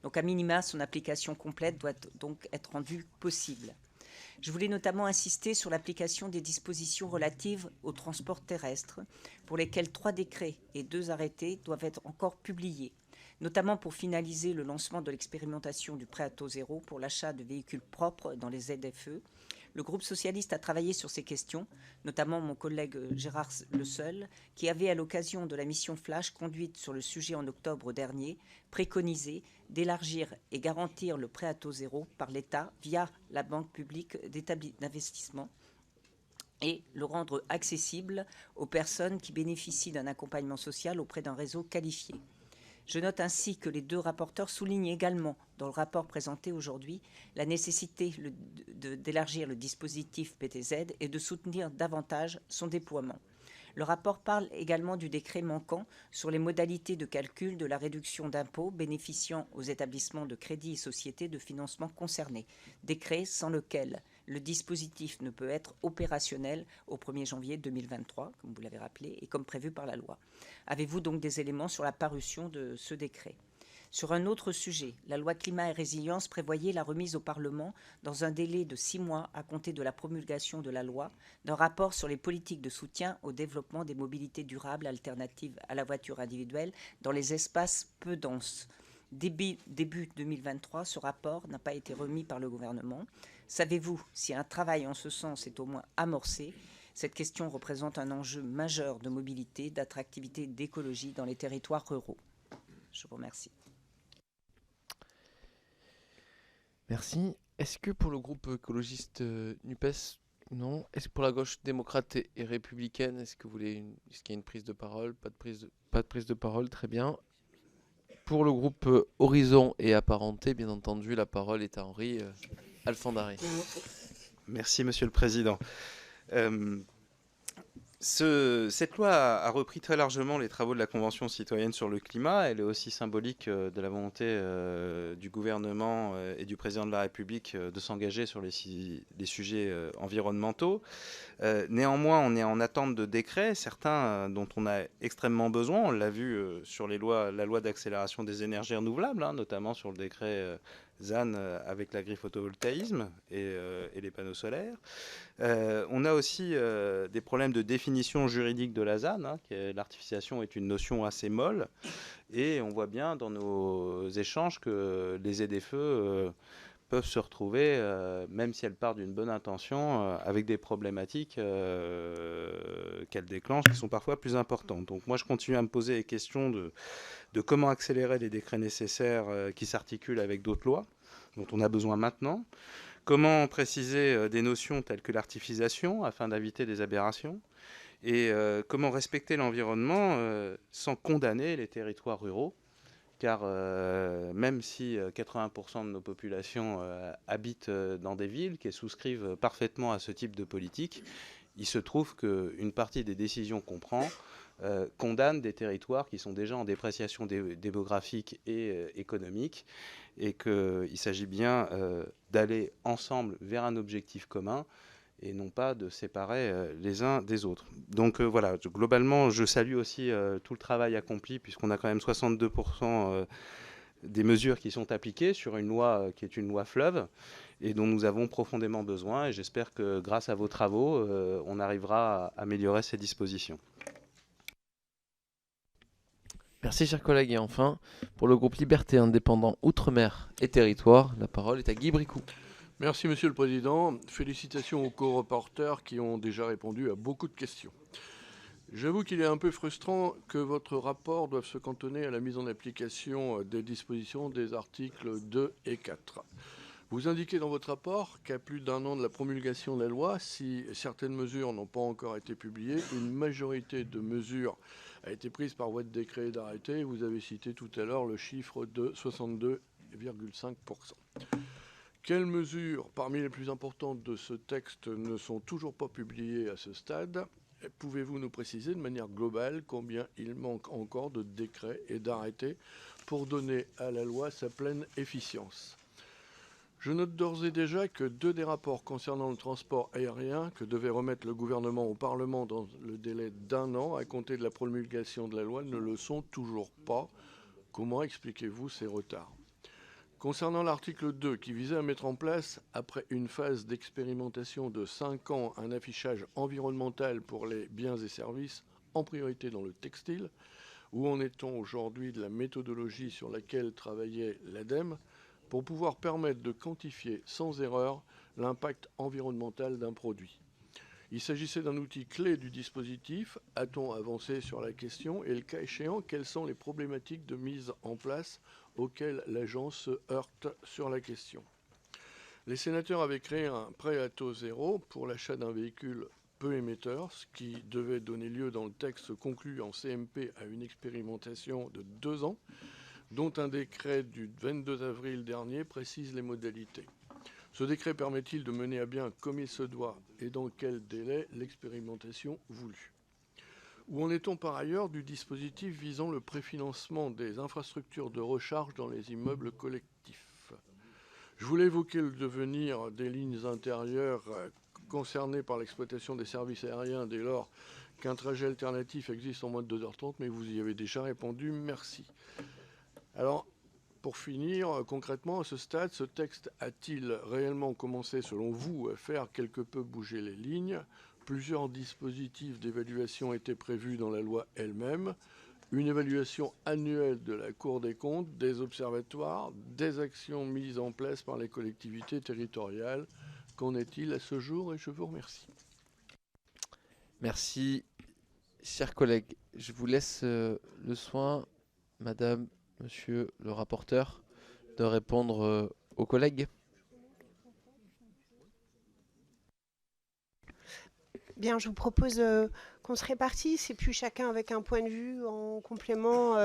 Donc, à minima, son application complète doit donc être rendue possible. Je voulais notamment insister sur l'application des dispositions relatives au transport terrestre, pour lesquelles 3 décrets et 2 arrêtés doivent être encore publiés, notamment pour finaliser le lancement de l'expérimentation du prêt à taux zéro pour l'achat de véhicules propres dans les ZFE. Le groupe socialiste a travaillé sur ces questions, notamment mon collègue Gérard Le Seul, qui avait, à l'occasion de la mission Flash conduite sur le sujet en octobre dernier, préconisé d'élargir et garantir le prêt à taux zéro par l'État via la Banque publique d'investissement et le rendre accessible aux personnes qui bénéficient d'un accompagnement social auprès d'un réseau qualifié. Je note ainsi que les 2 rapporteurs soulignent également, dans le rapport présenté aujourd'hui, la nécessité d'élargir le dispositif PTZ et de soutenir davantage son déploiement. Le rapport parle également du décret manquant sur les modalités de calcul de la réduction d'impôts bénéficiant aux établissements de crédit et sociétés de financement concernés, décret sans lequel le dispositif ne peut être opérationnel au 1er janvier 2023, comme vous l'avez rappelé, et comme prévu par la loi. Avez-vous donc des éléments sur la parution de ce décret ? Sur un autre sujet, la loi Climat et Résilience prévoyait la remise au Parlement, dans un délai de 6 mois à compter de la promulgation de la loi, d'un rapport sur les politiques de soutien au développement des mobilités durables alternatives à la voiture individuelle dans les espaces peu denses. Début 2023, ce rapport n'a pas été remis par le gouvernement. Savez-vous si un travail en ce sens est au moins amorcé ? Cette question représente un enjeu majeur de mobilité, d'attractivité, d'écologie dans les territoires ruraux. Je vous remercie. Merci. Est-ce que pour le groupe écologiste NUPES, non. Est-ce que pour la gauche démocrate et républicaine, est-ce qu'il y a une prise de parole? Pas de prise de parole, très bien. Pour le groupe Horizon et apparenté, bien entendu, la parole est à Henri Alfandari. Merci, Monsieur le Président. Cette loi a repris très largement les travaux de la Convention citoyenne sur le climat. Elle est aussi symbolique de la volonté du gouvernement et du président de la République de s'engager sur les sujets environnementaux. Néanmoins, on est en attente de décrets, certains dont on a extrêmement besoin. On l'a vu sur la loi d'accélération des énergies renouvelables, notamment sur le décret ZAN avec l'agri-photovoltaïsme et les panneaux solaires. On a aussi des problèmes de définition juridique de la ZAN. L'artificialisation est une notion assez molle. Et on voit bien dans nos échanges que les ZFE peuvent se retrouver, même si elles partent d'une bonne intention, avec des problématiques qu'elles déclenchent qui sont parfois plus importantes. Donc moi, je continue à me poser les questions de comment accélérer les décrets nécessaires qui s'articulent avec d'autres lois dont on a besoin maintenant. Comment préciser des notions telles que l'artificialisation afin d'éviter des aberrations? Et comment respecter l'environnement sans condamner les territoires ruraux? Car même si 80% de nos populations habitent dans des villes qui souscrivent parfaitement à ce type de politique, il se trouve qu'une partie des décisions qu'on prend condamne des territoires qui sont déjà en dépréciation démographique et économique, et qu'il s'agit bien d'aller ensemble vers un objectif commun et non pas de séparer les uns des autres. Donc voilà, globalement, je salue aussi tout le travail accompli, puisqu'on a quand même 62% des mesures qui sont appliquées sur une loi qui est une loi fleuve et dont nous avons profondément besoin. Et j'espère que grâce à vos travaux, on arrivera à améliorer ces dispositions. Merci, chers collègues. Et enfin, pour le groupe Liberté Indépendant Outre-mer et Territoire, la parole est à Guy Bricou. Merci, Monsieur le Président. Félicitations aux co-reporters qui ont déjà répondu à beaucoup de questions. J'avoue qu'il est un peu frustrant que votre rapport doive se cantonner à la mise en application des dispositions des articles 2 et 4. Vous indiquez dans votre rapport qu'à plus d'un an de la promulgation de la loi, si certaines mesures n'ont pas encore été publiées, une majorité de mesures a été prise par voie de décret et d'arrêté. Vous avez cité tout à l'heure le chiffre de 62,5%. Quelles mesures, parmi les plus importantes de ce texte, ne sont toujours pas publiées à ce stade? Pouvez-vous nous préciser de manière globale combien il manque encore de décrets et d'arrêtés pour donner à la loi sa pleine efficience? Je note d'ores et déjà que 2 des rapports concernant le transport aérien que devait remettre le gouvernement au Parlement dans le délai d'1 an à compter de la promulgation de la loi ne le sont toujours pas. Comment expliquez-vous ces retards ? Concernant l'article 2 qui visait à mettre en place, après une phase d'expérimentation de 5 ans, un affichage environnemental pour les biens et services, en priorité dans le textile, où en est-on aujourd'hui de la méthodologie sur laquelle travaillait l'ADEME pour pouvoir permettre de quantifier sans erreur l'impact environnemental d'un produit? Il s'agissait d'un outil clé du dispositif. A-t-on avancé sur la question? Et le cas échéant, quelles sont les problématiques de mise en place auxquelles l'agence se heurte sur la question? Les sénateurs avaient créé un prêt à taux zéro pour l'achat d'un véhicule peu émetteur, ce qui devait donner lieu dans le texte conclu en CMP à une expérimentation de 2 ans, dont un décret du 22 avril dernier précise les modalités. Ce décret permet-il de mener à bien comme il se doit et dans quel délai l'expérimentation voulue? Où en est-on par ailleurs du dispositif visant le préfinancement des infrastructures de recharge dans les immeubles collectifs? Je voulais évoquer le devenir des lignes intérieures concernées par l'exploitation des services aériens dès lors qu'un trajet alternatif existe en moins de 2h30, mais vous y avez déjà répondu, merci. Alors, pour finir, concrètement, à ce stade, ce texte a-t-il réellement commencé, selon vous, à faire quelque peu bouger les lignes? Plusieurs dispositifs d'évaluation étaient prévus dans la loi elle-même. Une évaluation annuelle de la Cour des comptes, des observatoires, des actions mises en place par les collectivités territoriales. Qu'en est-il à ce jour? Et je vous remercie. Merci, chers collègues. Je vous laisse le soin, madame, monsieur le rapporteur, de répondre aux collègues. Bien, je vous propose qu'on se répartisse et puis chacun avec un point de vue en complément,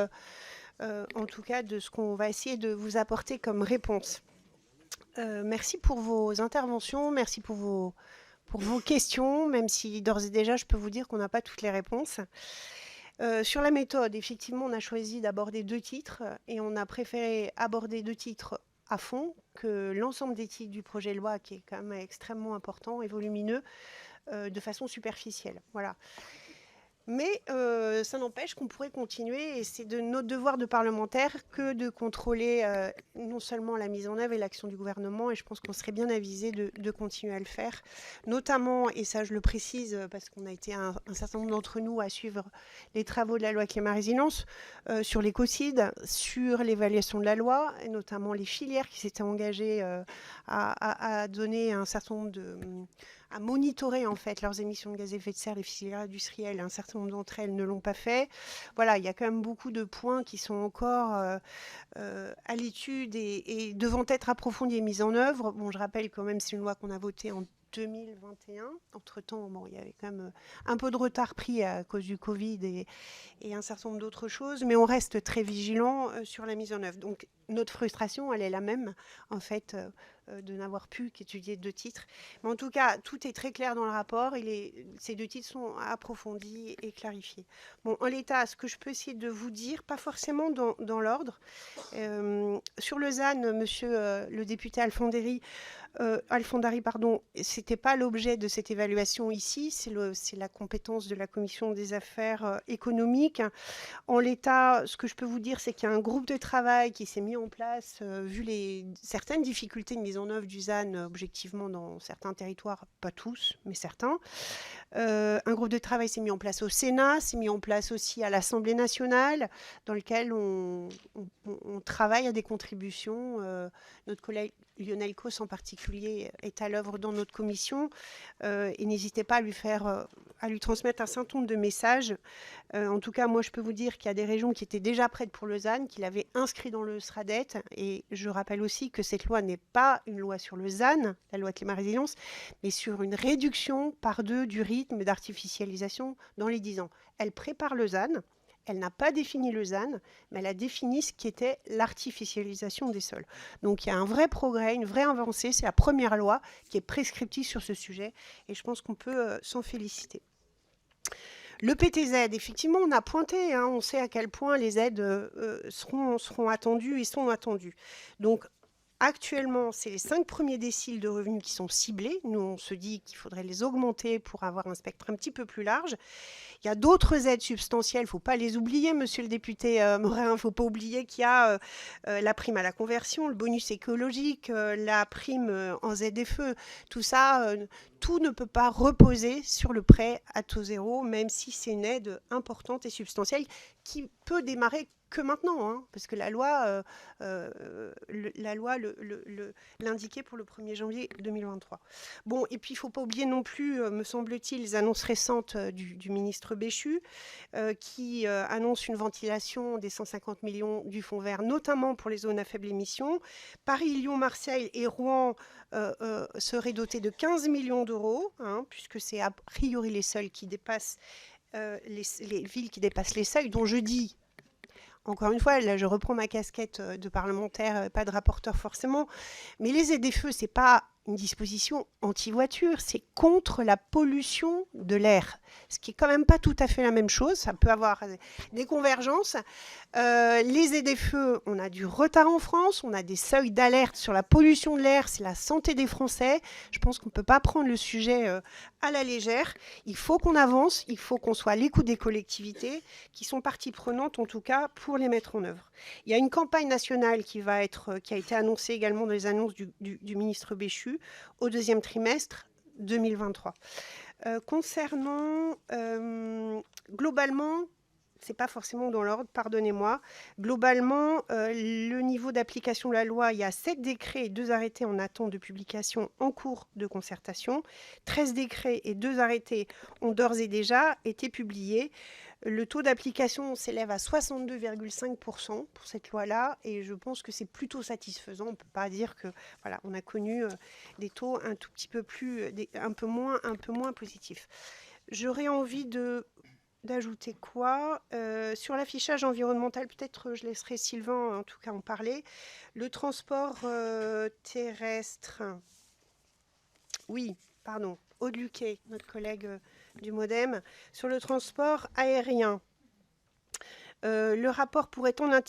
en tout cas, de ce qu'on va essayer de vous apporter comme réponse. Merci pour vos interventions, merci pour vos questions, même si d'ores et déjà, je peux vous dire qu'on n'a pas toutes les réponses. Sur la méthode, effectivement, on a choisi d'aborder 2 titres et on a préféré aborder 2 titres à fond que l'ensemble des titres du projet de loi, qui est quand même extrêmement important et volumineux, de façon superficielle. Voilà. Mais ça n'empêche qu'on pourrait continuer, et c'est de notre devoir de parlementaire que de contrôler non seulement la mise en œuvre et l'action du gouvernement, et je pense qu'on serait bien avisé de continuer à le faire, notamment, et ça je le précise parce qu'on a été un certain nombre d'entre nous à suivre les travaux de la loi Climat Résilience, sur l'écocide, sur l'évaluation de la loi, et notamment les filières qui s'étaient engagées à donner un certain nombre de... à monitorer en fait leurs émissions de gaz à effet de serre, les filières industrielles, un certain nombre d'entre elles ne l'ont pas fait. Voilà, il y a quand même beaucoup de points qui sont encore à l'étude et devant être approfondis et mis en œuvre. Bon, je rappelle quand même, c'est une loi qu'on a votée en 2021. Entre-temps, bon, il y avait quand même un peu de retard pris à cause du Covid et un certain nombre d'autres choses, mais on reste très vigilant sur la mise en œuvre. Donc, notre frustration, elle est la même, en fait, de n'avoir pu qu'étudier 2 titres. Mais en tout cas, tout est très clair dans le rapport. Ces 2 titres sont approfondis et clarifiés. Bon, en l'état, ce que je peux essayer de vous dire, pas forcément dans l'ordre, sur le ZAN, monsieur le député Alfondari, c'était pas l'objet de cette évaluation ici, c'est la compétence de la commission des affaires économiques. En l'état, ce que je peux vous dire, c'est qu'il y a un groupe de travail qui s'est mis en place, vu certaines difficultés de mise en œuvre du ZAN, objectivement dans certains territoires, pas tous, mais certains. Un groupe de travail s'est mis en place au Sénat, s'est mis en place aussi à l'Assemblée nationale, dans lequel on travaille à des contributions. Notre collègue Lionel Causse en particulier est à l'œuvre dans notre commission, et n'hésitez pas à lui transmettre un certain nombre de messages. En tout cas, moi je peux vous dire qu'il y a des régions qui étaient déjà prêtes pour le ZAN, qui l'avaient inscrit dans le SRADET, et je rappelle aussi que cette loi n'est pas une loi sur le ZAN, la loi Climat Résilience, mais sur une réduction par 2 du rythme d'artificialisation dans les 10 ans. Elle prépare le ZAN. Elle n'a pas défini le ZAN, mais elle a défini ce qui était l'artificialisation des sols. Donc il y a un vrai progrès, une vraie avancée. C'est la première loi qui est prescriptive sur ce sujet et je pense qu'on peut s'en féliciter. Le PTZ, effectivement, on a pointé, hein, on sait à quel point les aides seront attendues et sont attendues. Donc, Actuellement, c'est les 5 premiers déciles de revenus qui sont ciblés. Nous, on se dit qu'il faudrait les augmenter pour avoir un spectre un petit peu plus large. Il y a d'autres aides substantielles, il ne faut pas les oublier, monsieur le député Morin. Il ne faut pas oublier qu'il y a la prime à la conversion, le bonus écologique, la prime en ZFE. Tout ça, tout ne peut pas reposer sur le prêt à taux zéro, même si c'est une aide importante et substantielle qui peut démarrer que maintenant, hein, parce que la loi l'indiquait pour le 1er janvier 2023. Bon, et puis il ne faut pas oublier non plus, me semble-t-il, les annonces récentes du ministre Béchu, qui annonce une ventilation des 150 millions du fonds vert, notamment pour les zones à faible émission. Paris, Lyon, Marseille et Rouen seraient dotés de 15 millions d'euros, hein, puisque c'est a priori les seuls qui dépassent, les villes qui dépassent les seuils, dont je dis... Encore une fois, là, je reprends ma casquette de parlementaire, pas de rapporteur forcément, mais les ZFE, ce n'est pas une disposition anti-voiture, c'est contre la pollution de l'air, ce qui est quand même pas tout à fait la même chose, ça peut avoir des convergences. Les ZFE, on a du retard en France, on a des seuils d'alerte sur la pollution de l'air, c'est la santé des Français. Je pense qu'on ne peut pas prendre le sujet à la légère. Il faut qu'on avance, il faut qu'on soit à l'écoute des collectivités qui sont partie prenante, en tout cas, pour les mettre en œuvre. Il y a une campagne nationale qui a été annoncée également dans les annonces du ministre Béchu au 2e trimestre 2023. Concernant, globalement, c'est pas forcément dans l'ordre, pardonnez-moi. Globalement, le niveau d'application de la loi, il y a 7 décrets et 2 arrêtés en attente de publication en cours de concertation. 13 décrets et 2 arrêtés ont d'ores et déjà été publiés. Le taux d'application s'élève à 62,5% pour cette loi-là, et je pense que c'est plutôt satisfaisant. On ne peut pas dire que voilà, on a connu des taux un tout petit peu plus, un peu moins positifs. J'aurais envie d'ajouter quoi sur l'affichage environnemental, peut-être je laisserai Sylvain en tout cas en parler. Le transport terrestre, oui, pardon, Aude Luquet, notre collègue du MoDem, sur le transport aérien. Le rapport pour étendre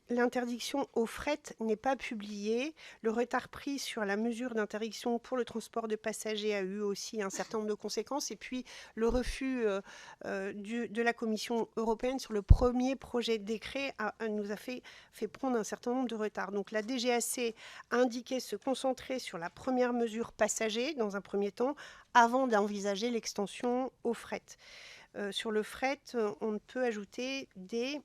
l'interdiction au fret n'est pas publié. Le retard pris sur la mesure d'interdiction pour le transport de passagers a eu aussi un certain nombre de conséquences. Et puis, le refus de la Commission européenne sur le premier projet de décret nous a fait prendre un certain nombre de retards. Donc, la DGAC a indiqué se concentrer sur la première mesure passager, dans un premier temps, avant d'envisager l'extension au fret. Sur le fret, on ne peut ajouter des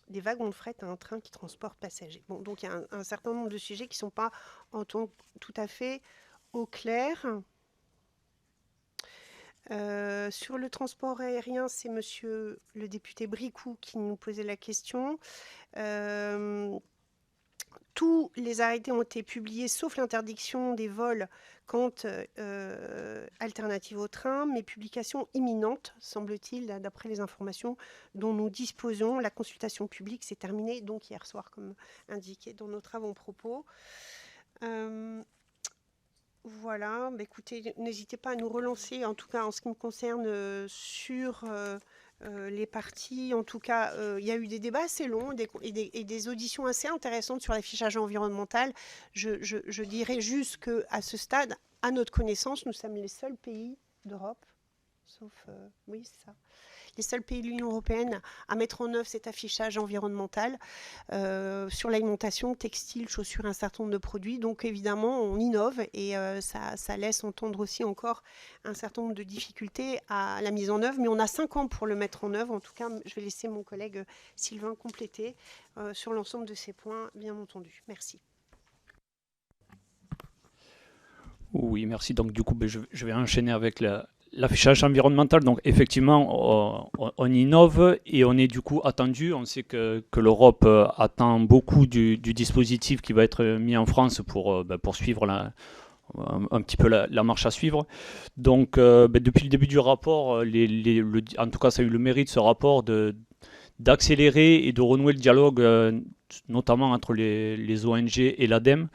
wagons de fret à un train qui transporte passagers. Bon, donc il y a un certain nombre de sujets qui ne sont pas tout à fait au clair. Sur le transport aérien, c'est monsieur le député Bricou qui nous posait la question. Tous les arrêtés ont été publiés, sauf l'interdiction des vols quand alternative au train, mais publication imminente, semble-t-il, d'après les informations dont nous disposons. La consultation publique s'est terminée donc hier soir, comme indiqué dans notre avant-propos. Voilà, bah, écoutez, n'hésitez pas à nous relancer, en tout cas en ce qui me concerne, sur... les parties, en tout cas, il y a eu des débats assez longs et des auditions assez intéressantes sur l'affichage environnemental. Je dirais juste qu'à ce stade, à notre connaissance, nous sommes les seuls pays d'Europe, sauf, oui, c'est ça, les seuls pays de l'Union européenne à mettre en œuvre cet affichage environnemental sur l'alimentation, textile, chaussures, un certain nombre de produits. Donc évidemment, on innove et ça laisse entendre aussi encore un certain nombre de difficultés à la mise en œuvre. Mais on a 5 ans pour le mettre en œuvre. En tout cas, je vais laisser mon collègue Sylvain compléter sur l'ensemble de ces points, bien entendu. Merci. Oui, merci. Donc du coup, je vais enchaîner avec l'affichage environnemental. Donc effectivement, on innove et on est du coup attendu. On sait que l'Europe attend beaucoup du dispositif qui va être mis en France pour suivre un petit peu la marche à suivre. Donc depuis le début du rapport, en tout cas ça a eu le mérite, ce rapport, d'accélérer et de renouer le dialogue, notamment entre les ONG et l'ADEME.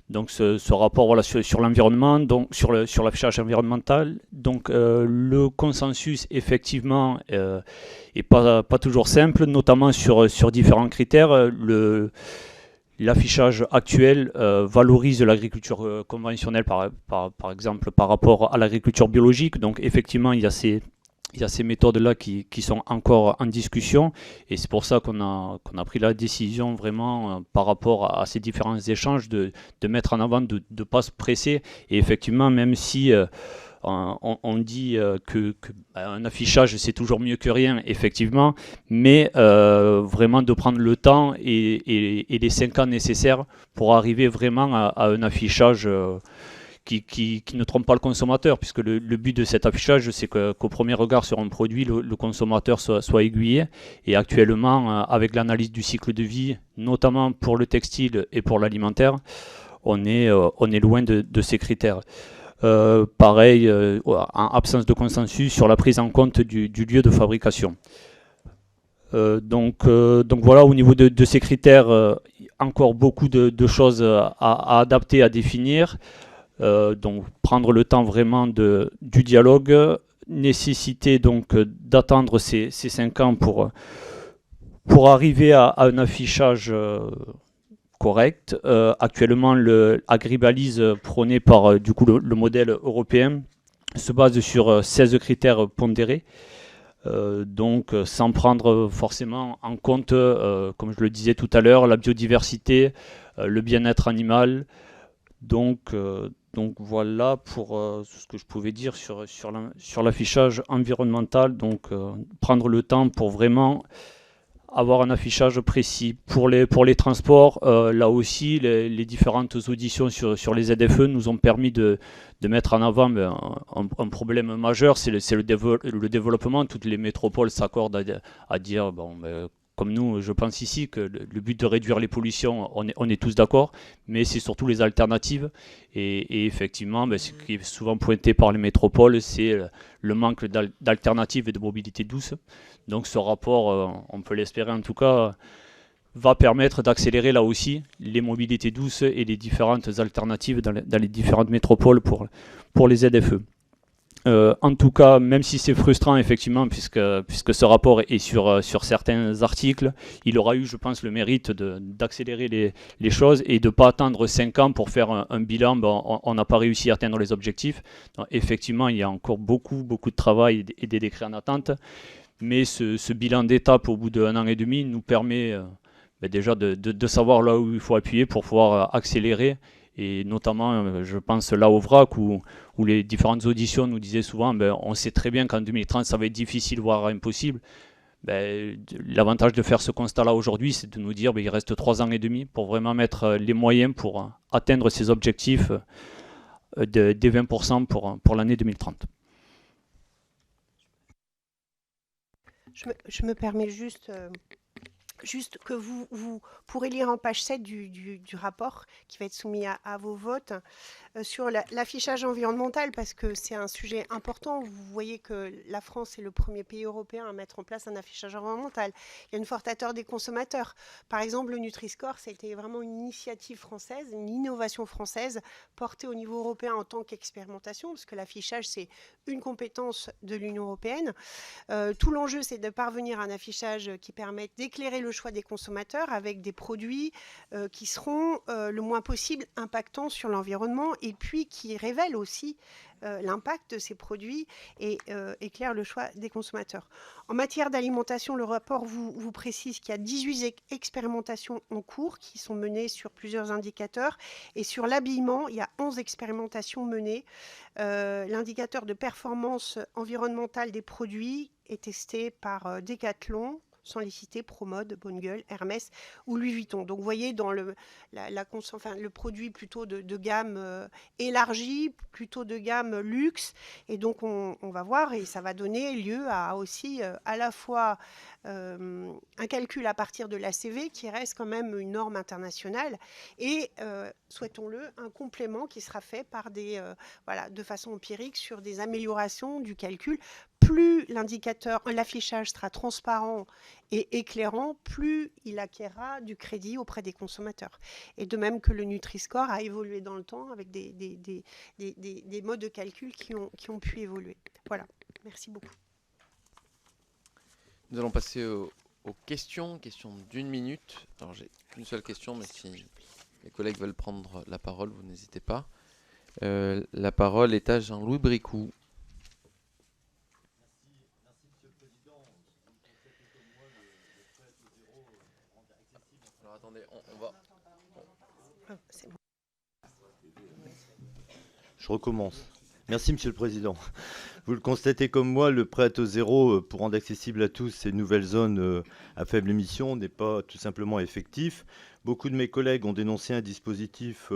Donc ce rapport, voilà, sur l'environnement, donc sur l'affichage environnemental. Donc le consensus effectivement est pas toujours simple, notamment sur différents critères. l'affichage actuel valorise l'agriculture conventionnelle, par exemple, par rapport à l'agriculture biologique. Donc effectivement, il y a ces méthodes-là qui sont encore en discussion, et c'est pour ça qu'on a pris la décision vraiment par rapport à ces différents échanges de mettre en avant, de ne pas se presser. Et effectivement, même si on dit qu'un affichage c'est toujours mieux que rien, effectivement, mais vraiment de prendre le temps et les 5 ans nécessaires pour arriver vraiment à un affichage qui ne trompe pas le consommateur, puisque le but de cet affichage, c'est qu'au premier regard sur un produit, le consommateur soit aiguillé. Et actuellement, avec l'analyse du cycle de vie, notamment pour le textile et pour l'alimentaire, on est loin de ces critères. Pareil, en absence de consensus sur la prise en compte du lieu de fabrication. Donc voilà, au niveau de ces critères, encore beaucoup de choses à adapter, à définir. Donc prendre le temps vraiment du dialogue, nécessité donc d'attendre ces 5 ans pour arriver à un affichage correct. Actuellement, l'agribalise prônée par du coup le modèle européen se base sur 16 critères pondérés. Donc sans prendre forcément en compte, comme je le disais tout à l'heure, la biodiversité, le bien-être animal. Donc voilà pour ce que je pouvais dire sur l'affichage environnemental. Donc prendre le temps pour vraiment avoir un affichage précis. Pour les transports, là aussi, les différentes auditions sur les ZFE nous ont permis de mettre en avant un problème majeur, c'est le développement. Toutes les métropoles s'accordent à dire, comme nous, je pense ici, que le but de réduire les pollutions, on est tous d'accord, mais c'est surtout les alternatives. Et effectivement, ce qui est souvent pointé par les métropoles, c'est le manque d'alternatives et de mobilité douce. Donc ce rapport, on peut l'espérer en tout cas, va permettre d'accélérer là aussi les mobilités douces et les différentes alternatives dans les différentes métropoles pour les ZFE. En tout cas, même si c'est frustrant effectivement, puisque ce rapport est sur certains articles, il aura eu, je pense, le mérite d'accélérer les choses et de ne pas attendre 5 ans pour faire un bilan. On n'a pas réussi à atteindre les objectifs. Donc, effectivement, il y a encore beaucoup de travail et des décrets en attente. Mais ce bilan d'étape au bout d'1 an et demi nous permet déjà de savoir là où il faut appuyer pour pouvoir accélérer. Et notamment, je pense là au VRAC, où les différentes auditions nous disaient souvent, on sait très bien qu'en 2030, ça va être difficile, voire impossible. L'avantage de faire ce constat-là aujourd'hui, c'est de nous dire qu'il reste 3 ans et demi pour vraiment mettre les moyens pour atteindre ces objectifs des 20% pour l'année 2030. Je me permets juste que vous pourrez lire en page 7 du rapport qui va être soumis à vos votes sur l'affichage environnemental, parce que c'est un sujet important. Vous voyez que la France est le premier pays européen à mettre en place un affichage environnemental. Il y a une forte attente des consommateurs. Par exemple, le Nutri-Score, c'était vraiment une initiative française, une innovation française portée au niveau européen en tant qu'expérimentation, parce que l'affichage, c'est une compétence de l'Union européenne. Tout l'enjeu, c'est de parvenir à un affichage qui permette d'éclairer le choix des consommateurs avec des produits qui seront le moins possible impactants sur l'environnement, et puis qui révèlent aussi l'impact de ces produits et éclairent le choix des consommateurs. En matière d'alimentation, le rapport vous précise qu'il y a 18 expérimentations en cours qui sont menées sur plusieurs indicateurs, et sur l'habillement, il y a 11 expérimentations menées. L'indicateur de performance environnementale des produits est testé par Decathlon, sans les citer, Promode, Bonne Gueule, Hermès ou Louis Vuitton. Donc vous voyez, dans le produit plutôt de gamme élargie, plutôt de gamme luxe, et donc on va voir, et ça va donner lieu à aussi à la fois un calcul à partir de l'ACV, qui reste quand même une norme internationale, et souhaitons-le, un complément qui sera fait par de façon empirique sur des améliorations du calcul. Plus l'affichage sera transparent et éclairant, plus il acquérera du crédit auprès des consommateurs. Et de même que le Nutri-Score a évolué dans le temps avec des modes de calcul qui ont pu évoluer. Voilà, merci beaucoup. Nous allons passer au aux questions. Question d'1 minute. Alors j'ai qu'une seule question, mais si les collègues veulent prendre la parole, vous n'hésitez pas. La parole est à Jean-Louis Bricou. Alors attendez, on va... Je recommence. Merci Monsieur le Président. Vous le constatez comme moi, le prêt à taux zéro pour rendre accessible à tous ces nouvelles zones à faible émission n'est pas tout simplement effectif. Beaucoup de mes collègues ont dénoncé un dispositif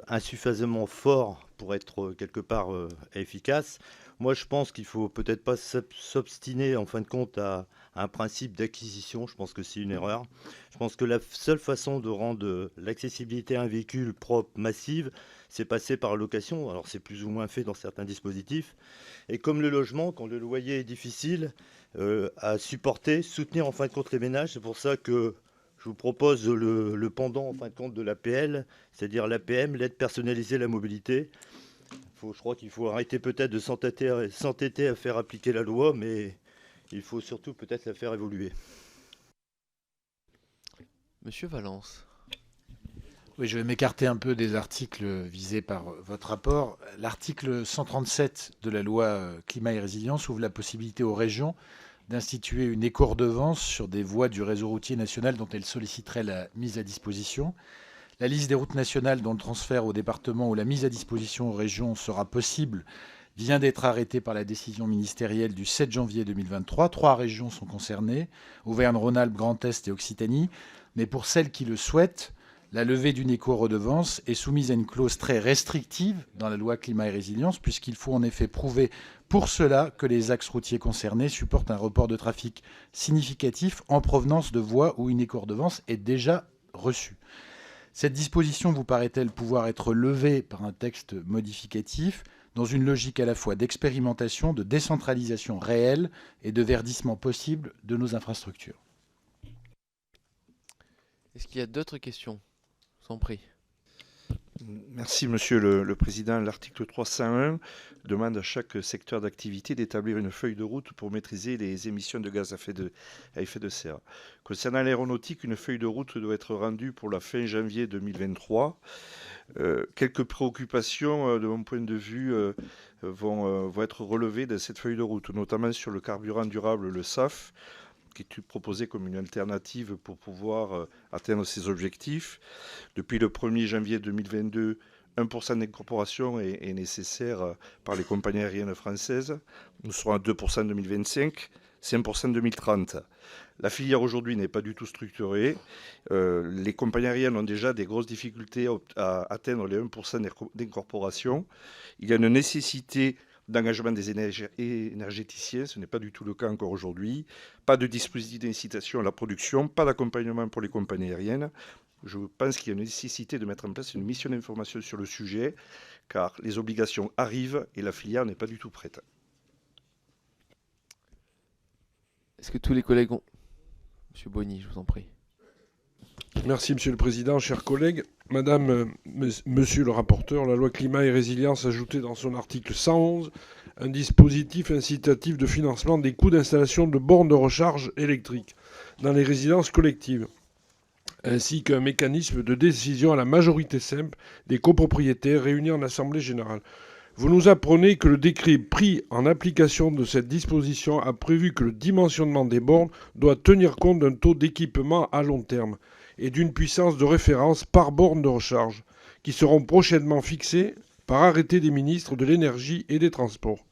insuffisamment fort pour être quelque part efficace. Moi, je pense qu'il faut peut-être pas s'obstiner en fin de compte à un principe d'acquisition. Je pense que c'est une erreur. Je pense que la seule façon de rendre l'accessibilité à un véhicule propre, massive, c'est passer par location. Alors c'est plus ou moins fait dans certains dispositifs. Et comme le logement, quand le loyer est difficile à supporter, soutenir en fin de compte les ménages. C'est pour ça que je vous propose le pendant en fin de compte de l'APL, c'est-à-dire l'APM, l'aide personnalisée à la mobilité. Je crois qu'il faut arrêter peut-être de s'entêter à faire appliquer la loi, mais il faut surtout peut-être la faire évoluer. Monsieur Valence. Oui, je vais m'écarter un peu des articles visés par votre rapport. L'article 137 de la loi Climat et Résilience ouvre la possibilité aux régions d'instituer une éco-redevance sur des voies du réseau routier national dont elles solliciteraient la mise à disposition. La liste des routes nationales dont le transfert au département ou la mise à disposition aux régions sera possible vient d'être arrêtée par la décision ministérielle du 7 janvier 2023. 3 régions sont concernées, Auvergne-Rhône-Alpes, Grand Est et Occitanie. Mais pour celles qui le souhaitent, la levée d'une éco-redevance est soumise à une clause très restrictive dans la loi Climat et Résilience, puisqu'il faut en effet prouver pour cela que les axes routiers concernés supportent un report de trafic significatif en provenance de voies où une éco-redevance est déjà reçue. Cette disposition vous paraît-elle pouvoir être levée par un texte modificatif dans une logique à la fois d'expérimentation, de décentralisation réelle et de verdissement possible de nos infrastructures? Est-ce qu'il y a d'autres questions? Sans prie. Merci Monsieur le Président. L'article 301 demande à chaque secteur d'activité d'établir une feuille de route pour maîtriser les émissions de gaz à effet de serre. Concernant l'aéronautique, une feuille de route doit être rendue pour la fin janvier 2023. Quelques préoccupations, de mon point de vue, vont être relevées dans cette feuille de route, notamment sur le carburant durable, le SAF, qui est proposé comme une alternative pour pouvoir atteindre ces objectifs. Depuis le 1er janvier 2022, 1% d'incorporation est nécessaire par les compagnies aériennes françaises. Nous serons à 2% en 2025, 5% en 2030. La filière aujourd'hui n'est pas du tout structurée. Les compagnies aériennes ont déjà des grosses difficultés à atteindre les 1% d'incorporation. Il y a une nécessité d'engagement des énergéticiens, ce n'est pas du tout le cas encore aujourd'hui. Pas de dispositif d'incitation à la production, pas d'accompagnement pour les compagnies aériennes. Je pense qu'il y a une nécessité de mettre en place une mission d'information sur le sujet, car les obligations arrivent et la filière n'est pas du tout prête. Est-ce que tous les collègues ont... Monsieur Bonny, je vous en prie. Merci Monsieur le Président, chers collègues. Monsieur le rapporteur, la loi Climat et Résilience ajoutait dans son article 111 un dispositif incitatif de financement des coûts d'installation de bornes de recharge électrique dans les résidences collectives, ainsi qu'un mécanisme de décision à la majorité simple des copropriétaires réunis en Assemblée générale. Vous nous apprenez que le décret pris en application de cette disposition a prévu que le dimensionnement des bornes doit tenir compte d'un taux d'équipement à long terme et d'une puissance de référence par borne de recharge, qui seront prochainement fixés par arrêté des ministres de l'Énergie et des Transports.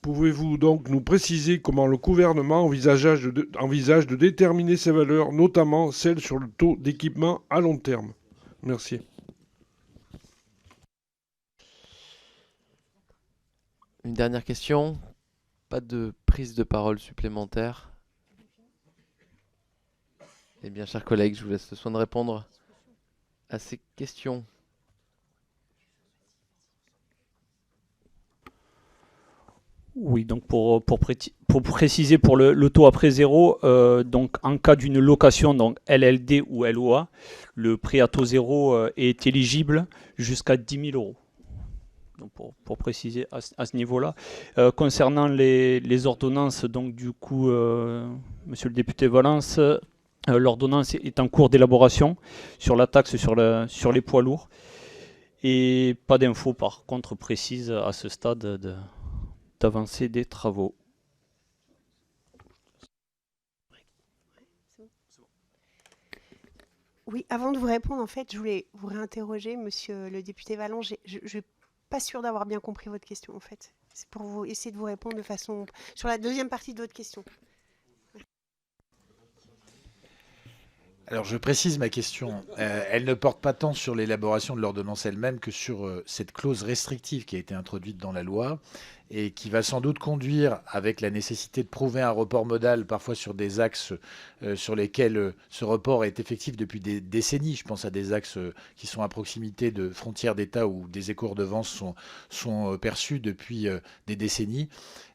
Pouvez-vous donc nous préciser comment le gouvernement envisage de déterminer ces valeurs, notamment celles sur le taux d'équipement à long terme? Merci. Une dernière question. Pas de prise de parole supplémentaire. Eh bien, chers collègues, je vous laisse le soin de répondre à ces questions. Oui, donc pour préciser pour le taux après zéro, donc en cas d'une location, donc LLD ou LOA, le prêt à taux zéro est éligible jusqu'à 10 000 euros. Donc pour préciser à ce niveau-là. Concernant les ordonnances, donc du coup, monsieur le député Valence, l'ordonnance est en cours d'élaboration sur la taxe sur les poids lourds. Et pas d'infos par contre précises à ce stade d'avancée des travaux. Oui, avant de vous répondre, en fait, je voulais vous réinterroger, monsieur le député Vallon. Je ne suis pas sûre d'avoir bien compris votre question, en fait. C'est pour vous essayer de vous répondre de façon... sur la deuxième partie de votre question. Alors je précise ma question. Elle ne porte pas tant sur l'élaboration de l'ordonnance elle-même que sur cette clause restrictive qui a été introduite dans la loi et qui va sans doute conduire, avec la nécessité de prouver un report modal, parfois sur des axes sur lesquels ce report est effectif depuis des décennies. Je pense à des axes qui sont à proximité de frontières d'État où des écours-de-vence sont perçus depuis des décennies.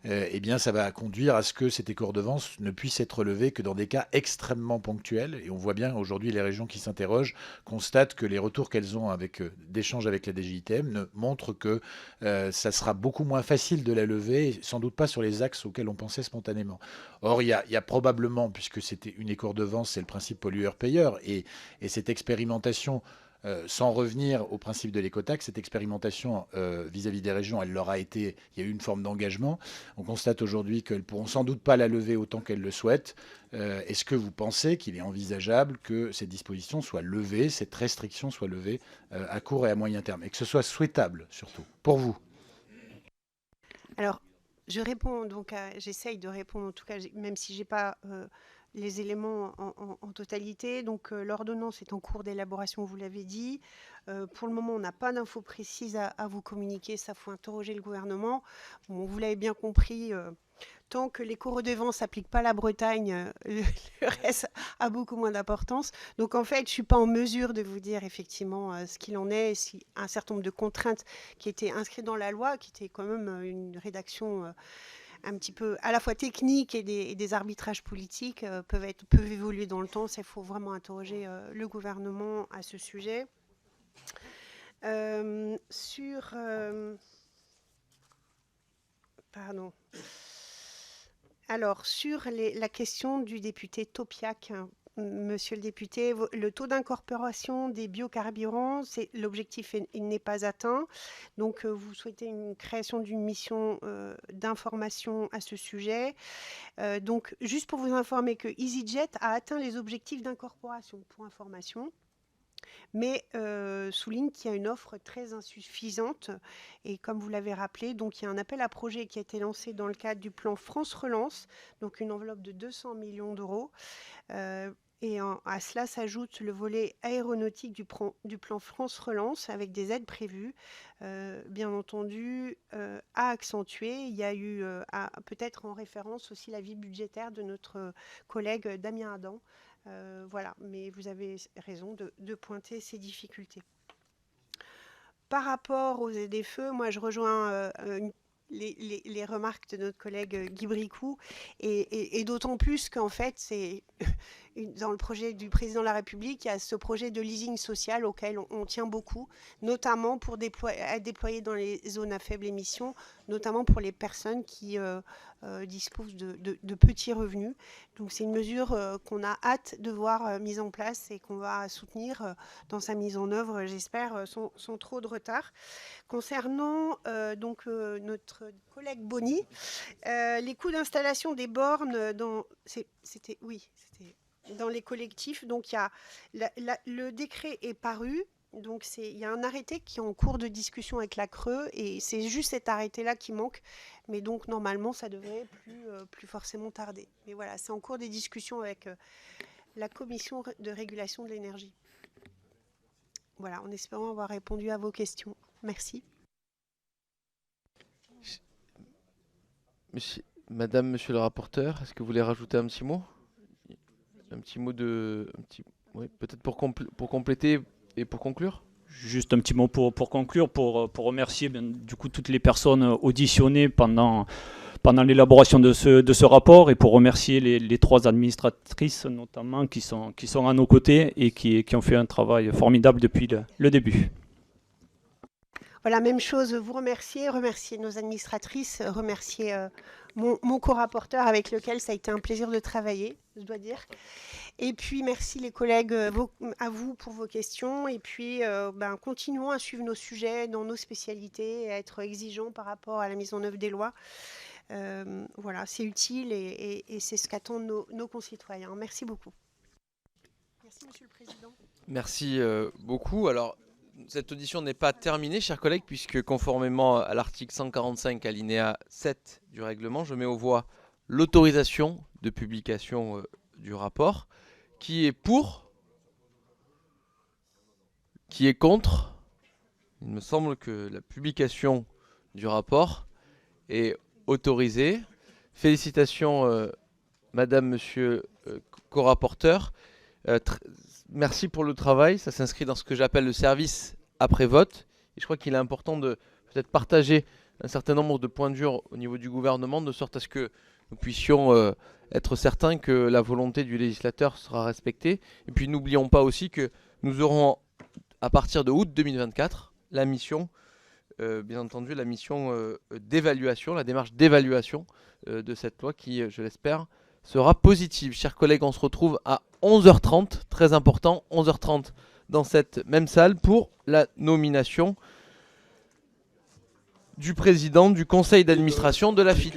Eh bien, ça va conduire à ce que cet écours-de-vence ne puisse être levé que dans des cas extrêmement ponctuels. Et on voit bien aujourd'hui les régions qui s'interrogent constatent que les retours qu'elles ont d'échanges avec la DGITM montrent que ça sera beaucoup moins facile de la lever, et sans doute pas sur les axes auxquels on pensait spontanément. Or, il y a probablement, puisque c'était une écours-de-vence, c'est le principe pollueur-payeur, et cette expérimentation, sans revenir au principe de l'écotaxe, cette expérimentation vis-à-vis des régions, il y a eu une forme d'engagement. On constate aujourd'hui qu'elles ne pourront sans doute pas la lever autant qu'elles le souhaitent. Est-ce que vous pensez qu'il est envisageable que cette disposition soit levée, cette restriction soit levée à court et à moyen terme, et que ce soit souhaitable surtout, pour vous? Alors, je réponds donc j'essaye de répondre en tout cas, même si j'ai pas les éléments en totalité. Donc l'ordonnance est en cours d'élaboration, vous l'avez dit. Pour le moment, on n'a pas d'infos précises à vous communiquer. Ça, faut interroger le gouvernement. Bon, vous l'avez bien compris. Tant que l'éco-redevance ne s'applique pas à la Bretagne, le reste a beaucoup moins d'importance. Donc en fait, je ne suis pas en mesure de vous dire effectivement ce qu'il en est, si un certain nombre de contraintes qui étaient inscrites dans la loi, qui était quand même une rédaction un petit peu à la fois technique et des arbitrages politiques, peuvent évoluer dans le temps. Il faut vraiment interroger le gouvernement à ce sujet. Pardon. Alors, sur la question du député Topiac, monsieur le député, le taux d'incorporation des biocarburants, l'objectif n'est pas atteint. Donc, vous souhaitez une création d'une mission d'information à ce sujet. Donc, juste pour vous informer que EasyJet a atteint les objectifs d'incorporation, pour information. Mais souligne qu'il y a une offre très insuffisante. Et comme vous l'avez rappelé, donc il y a un appel à projet qui a été lancé dans le cadre du plan France Relance, donc une enveloppe de 200 millions d'euros. Et à cela s'ajoute le volet aéronautique du plan France Relance avec des aides prévues, bien entendu, à accentuer. Il y a eu, peut-être en référence aussi l'avis budgétaire de notre collègue Damien Adam. Voilà, mais vous avez raison de pointer ces difficultés. Par rapport aux ZFE, moi je rejoins les remarques de notre collègue Guy Bricout, et d'autant plus qu'en fait, c'est dans le projet du président de la République, il y a ce projet de leasing social auquel on tient beaucoup, notamment pour être déployé dans les zones à faible émission, notamment pour les personnes qui disposent de petits revenus. Donc c'est une mesure qu'on a hâte de voir mise en place et qu'on va soutenir dans sa mise en œuvre, j'espère, sans trop de retard. Concernant notre collègue Bonny, les coûts d'installation des bornes dans les collectifs, donc le décret est paru. Donc il y a un arrêté qui est en cours de discussion avec la CRE et c'est juste cet arrêté-là qui manque. Mais donc normalement ça devrait plus forcément tarder. Mais voilà, c'est en cours des discussions avec la commission de régulation de l'énergie. Voilà, en espérant avoir répondu à vos questions. Merci. Madame, monsieur le rapporteur, est-ce que vous voulez rajouter un petit mot? Un petit mot oui, peut-être pour compléter et pour conclure? Juste un petit mot pour conclure, pour remercier du coup toutes les personnes auditionnées pendant l'élaboration de ce rapport, et pour remercier les trois administratrices notamment qui sont à nos côtés et qui ont fait un travail formidable depuis le début. Voilà, même chose, vous remercier nos administratrices, remercier mon co-rapporteur avec lequel ça a été un plaisir de travailler, je dois dire. Et puis, merci les collègues, à vous pour vos questions. Et puis, continuons à suivre nos sujets dans nos spécialités et à être exigeants par rapport à la mise en œuvre des lois. Voilà, c'est utile et c'est ce qu'attendent nos concitoyens. Merci beaucoup. Merci, Monsieur le Président. Merci beaucoup. Alors, cette audition n'est pas terminée, chers collègues, puisque conformément à l'article 145 alinéa 7 du règlement, je mets aux voix l'autorisation de publication du rapport. Qui est pour? Qui est contre? Il me semble que la publication du rapport est autorisée. Félicitations, Madame, Monsieur, co-rapporteur. Merci pour le travail. Ça s'inscrit dans ce que j'appelle le service après vote. Et je crois qu'il est important de peut-être partager un certain nombre de points de vue au niveau du gouvernement, de sorte à ce que nous puissions être certains que la volonté du législateur sera respectée. Et puis n'oublions pas aussi que nous aurons, à partir de août 2024, la mission, bien entendu, la mission d'évaluation, la démarche d'évaluation de cette loi qui, je l'espère, sera positive. Chers collègues, on se retrouve à 11h30, très important, 11h30 dans cette même salle pour la nomination du président du conseil d'administration de la FIT.